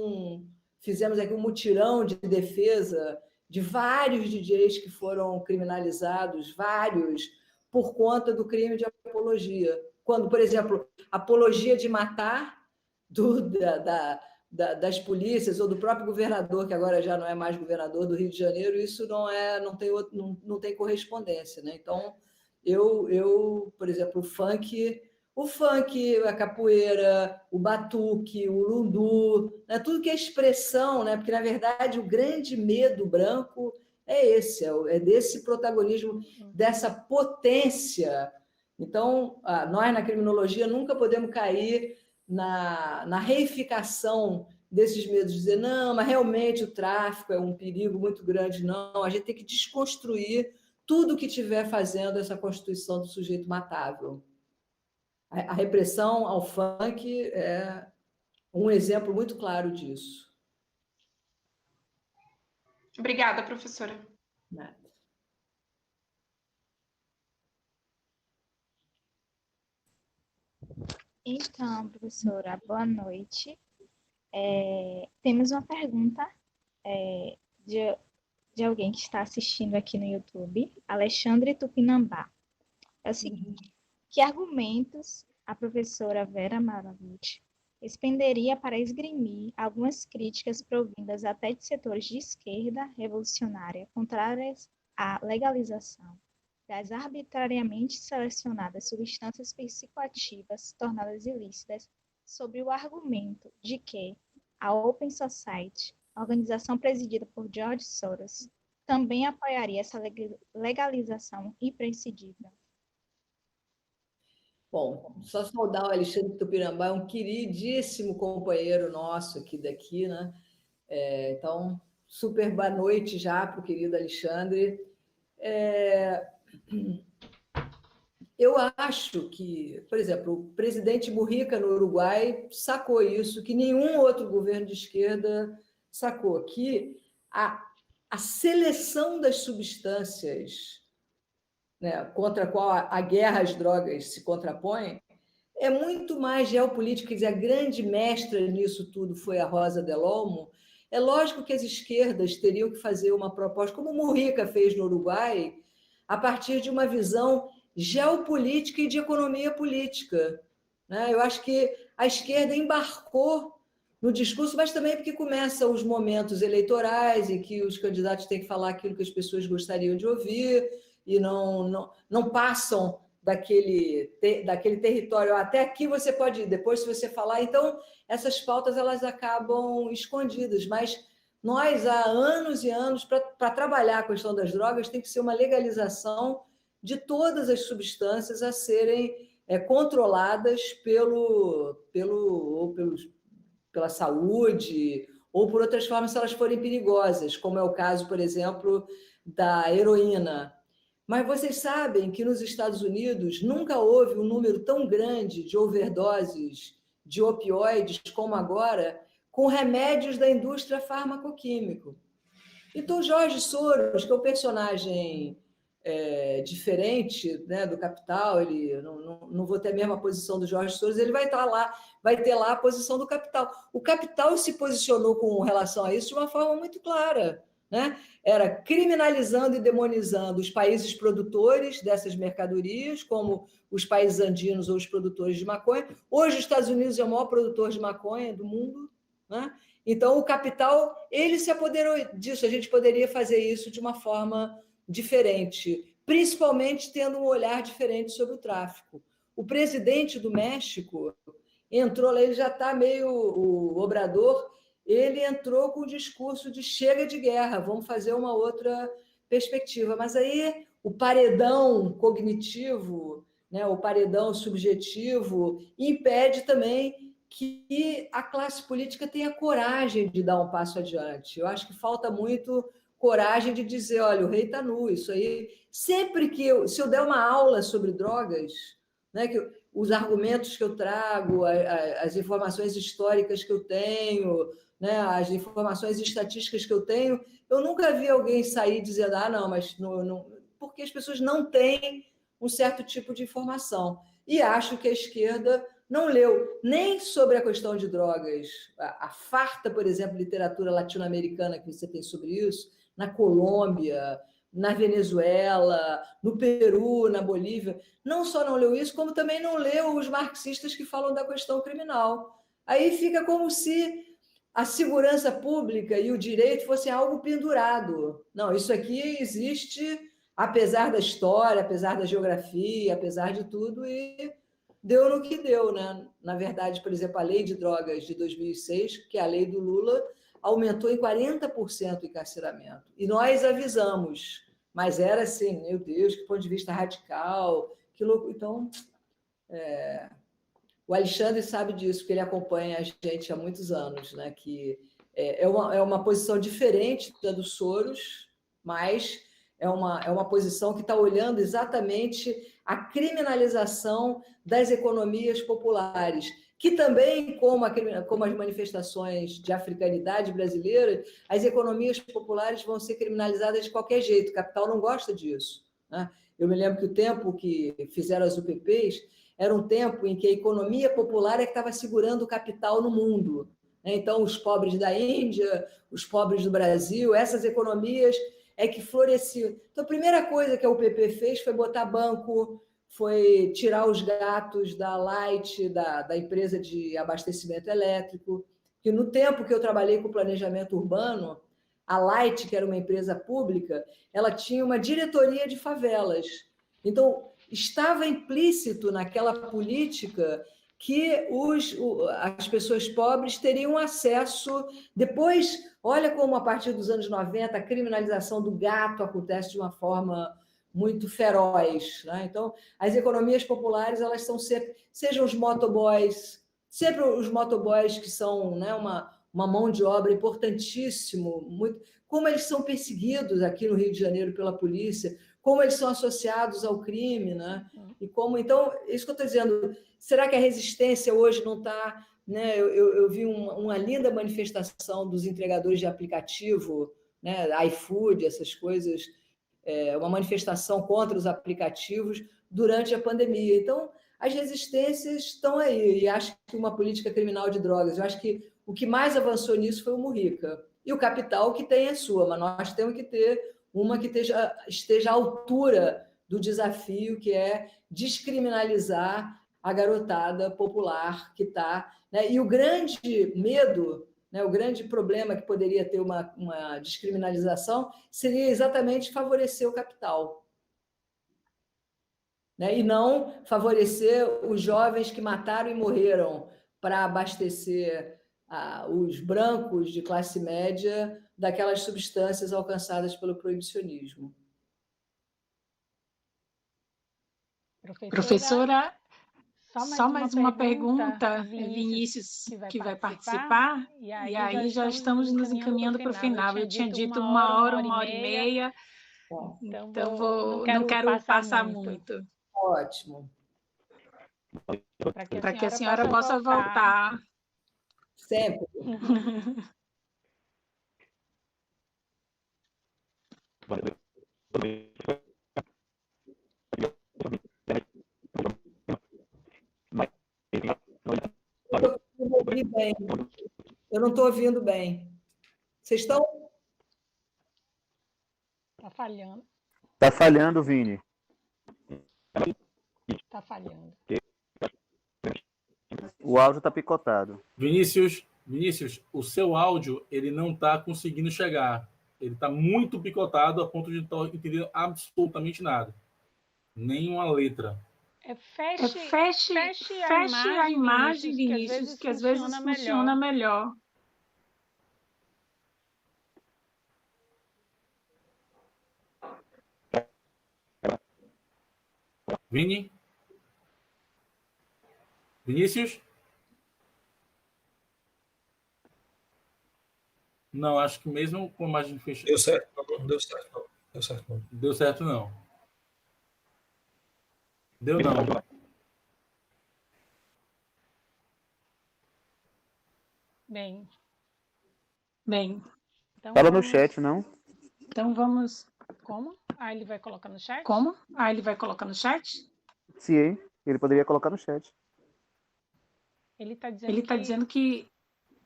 fizemos aqui um mutirão de defesa de vários DJs que foram criminalizados, vários, por conta do crime de apologia. Quando, por exemplo, apologia de matar das polícias ou do próprio governador, que agora já não é mais governador do Rio de Janeiro, isso não tem correspondência, né? Então, por exemplo, o funk, a capoeira, o batuque, o lundu, né? Tudo que é expressão, né? Porque, na verdade, o grande medo branco é esse, é desse protagonismo, dessa potência. Então, nós, na criminologia, nunca podemos cair na reificação desses medos, dizer, não, mas realmente o tráfico é um perigo muito grande. Não, a gente tem que desconstruir tudo que estiver fazendo essa constituição do sujeito matável. A repressão ao funk é um exemplo muito claro disso. Obrigada, professora. Nada. Então, professora, boa noite. Temos uma pergunta de alguém que está assistindo aqui no YouTube, Alexandre Tupinambá. É o seguinte: que argumentos a professora Vera Malavut expenderia para esgrimir algumas críticas provindas até de setores de esquerda revolucionária contrárias à legalização das arbitrariamente selecionadas substâncias psicoativas tornadas ilícitas, sobre o argumento de que a Open Society, organização presidida por George Soros, também apoiaria essa legalização imprescindível? Bom, só saudar o Alexandre Tupinambá, é um queridíssimo companheiro nosso daqui, né? Então, super boa noite já para o querido Alexandre. Eu acho que, por exemplo, o presidente Mujica no Uruguai sacou isso, que nenhum outro governo de esquerda sacou, que a seleção das substâncias, né, contra a qual a guerra às drogas se contrapõe, é muito mais geopolítica. Quer dizer, a grande mestra nisso tudo foi a Rosa Delolmo. É lógico que as esquerdas teriam que fazer uma proposta, como o Mujica fez no Uruguai, a partir de uma visão geopolítica e de economia política, né? Eu acho que a esquerda embarcou no discurso, mas também porque começam os momentos eleitorais e que os candidatos têm que falar aquilo que as pessoas gostariam de ouvir e não passam daquele território. Até aqui você pode ir, depois se você falar. Então, essas pautas elas acabam escondidas, mas nós, há anos e anos, para trabalhar a questão das drogas, tem que ser uma legalização de todas as substâncias a serem controladas pela saúde ou por outras formas, se elas forem perigosas, como é o caso, por exemplo, da heroína. Mas vocês sabem que nos Estados Unidos nunca houve um número tão grande de overdoses de opioides como agora, com remédios da indústria farmacoquímica. Então, George Soros, que é o personagem diferente, né, do capital, ele não vou ter a mesma posição do Jorge Soros, ele vai ter lá a posição do capital. O capital se posicionou com relação a isso de uma forma muito clara, né? Era criminalizando e demonizando os países produtores dessas mercadorias, como os países andinos ou os produtores de maconha. Hoje, os Estados Unidos é o maior produtor de maconha do mundo, né? Então, o capital, ele se apoderou disso. A gente poderia fazer isso de uma forma diferente, principalmente tendo um olhar diferente sobre o tráfico. O presidente do México entrou lá, ele já está meio... O Obrador, ele entrou com o discurso de chega de guerra, vamos fazer uma outra perspectiva. Mas aí o paredão cognitivo, né, o paredão subjetivo, impede também que a classe política tenha coragem de dar um passo adiante. Eu acho que falta muito coragem de dizer, olha, o rei está nu, isso aí... Sempre que se eu der uma aula sobre drogas, né, os argumentos que eu trago, as informações históricas que eu tenho, né, as informações estatísticas que eu tenho, eu nunca vi alguém sair dizendo, não, mas não, porque as pessoas não têm um certo tipo de informação. E acho que a esquerda não leu nem sobre a questão de drogas, a farta, por exemplo, literatura latino-americana que você tem sobre isso, na Colômbia, na Venezuela, no Peru, na Bolívia. Não só não leu isso, como também não leu os marxistas que falam da questão criminal. Aí fica como se a segurança pública e o direito fossem algo pendurado. Não, isso aqui existe apesar da história, apesar da geografia, apesar de tudo, e deu no que deu, né? Na verdade, por exemplo, a lei de drogas de 2006, que é a lei do Lula, aumentou em 40% o encarceramento. E nós avisamos, mas era assim, meu Deus, que ponto de vista radical, que louco. Então, o Alexandre sabe disso, porque ele acompanha a gente há muitos anos, né? Que é uma posição diferente da do Soros, mas é uma posição que está olhando exatamente a criminalização das economias populares, que também, como as manifestações de africanidade brasileira, as economias populares vão ser criminalizadas de qualquer jeito. O capital não gosta disso, né? Eu me lembro que o tempo que fizeram as UPPs era um tempo em que a economia popular é que estava segurando o capital no mundo, né? Então, os pobres da Índia, os pobres do Brasil, essas economias é que floresciam. Então, a primeira coisa que a UPP fez foi botar banco, foi tirar os gatos da Light, da empresa de abastecimento elétrico, que no tempo que eu trabalhei com planejamento urbano, a Light, que era uma empresa pública, ela tinha uma diretoria de favelas. Então, estava implícito naquela política que as pessoas pobres teriam acesso. Depois, olha como, a partir dos anos 90, a criminalização do gato acontece de uma forma muito feroz, né? Então, as economias populares, elas são sempre, sejam os motoboys, sempre os motoboys que são, né, uma mão de obra importantíssimo, muito, como eles são perseguidos aqui no Rio de Janeiro pela polícia, como eles são associados ao crime, né? E como, então, isso que eu estou dizendo, será que a resistência hoje não está, né? Eu vi uma linda manifestação dos entregadores de aplicativo, né? iFood, essas coisas, uma manifestação contra os aplicativos durante a pandemia. Então, as resistências estão aí, e acho que uma política criminal de drogas, eu acho que o que mais avançou nisso foi o Mujica. E o capital que tem a sua, mas nós temos que ter uma que esteja à altura do desafio, que é descriminalizar a garotada popular que está, né? E o grande medo, né, o grande problema que poderia ter uma descriminalização seria exatamente favorecer o capital, né? E não favorecer os jovens que mataram e morreram para abastecer os brancos de classe média daquelas substâncias alcançadas pelo proibicionismo. Professora, só mais uma pergunta, Vinícius, que vai participar, e aí já estamos nos encaminhando para o final. Eu tinha dito 1 hora, 1 hora e meia, então não quero passar muito. Ótimo. Para que a senhora possa voltar. Sempre. ouvir bem. Eu não estou ouvindo bem. Vocês estão? Está falhando. Está falhando, Vini. Está falhando. O áudio está picotado. Vinícius, o seu áudio ele não está conseguindo chegar. Ele está muito picotado a ponto de não entender absolutamente nada. Nenhuma letra. Feche a imagem, Vinícius, que às vezes funciona melhor. Vinícius? Não, acho que mesmo com a imagem fechada. Deu certo, não deu certo, não. Deu certo, não. Deu certo, não. Deu não. Bem. Então, fala no chat, não? Então vamos... Como? Ele vai colocar no chat? Como? Ele vai colocar no chat? Sim, ele poderia colocar no chat. Ele está dizendo que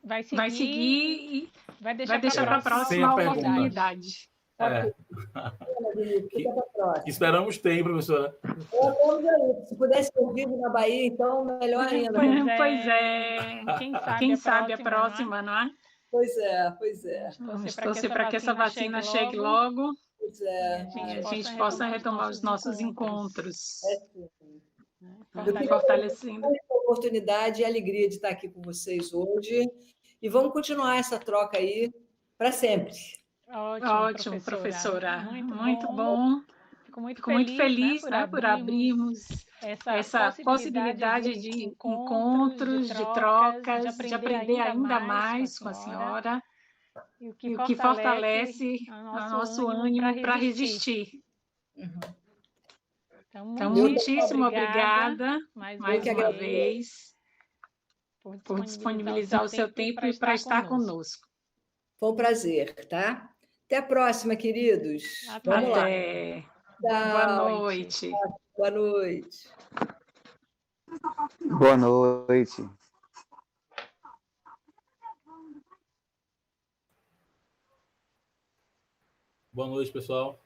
vai seguir e vai deixar para a próxima oportunidade. Esperamos ter, professora. Se pudesse ouvir na Bahia, então, melhor ainda. Pois é. Quem sabe a próxima, não é? Pois é. Vamos torcer para que essa vacina chegue logo. Pois é. E a gente possa retomar os nossos encontros. Fortalecendo. A oportunidade e a alegria de estar aqui com vocês hoje. E vamos continuar essa troca aí para sempre. Ótimo, professora. Muito bom. Fico muito feliz, né, por abrirmos essa possibilidade de encontros, de trocas, de aprender ainda mais com a senhora. E o que fortalece o nosso ânimo para resistir. Então, muitíssimo obrigada mais uma vez por disponibilizar o seu tempo e para estar conosco. Foi um prazer, tá? Até a próxima, queridos. Vamos lá. Boa noite. Boa noite. Boa noite. Boa noite, pessoal.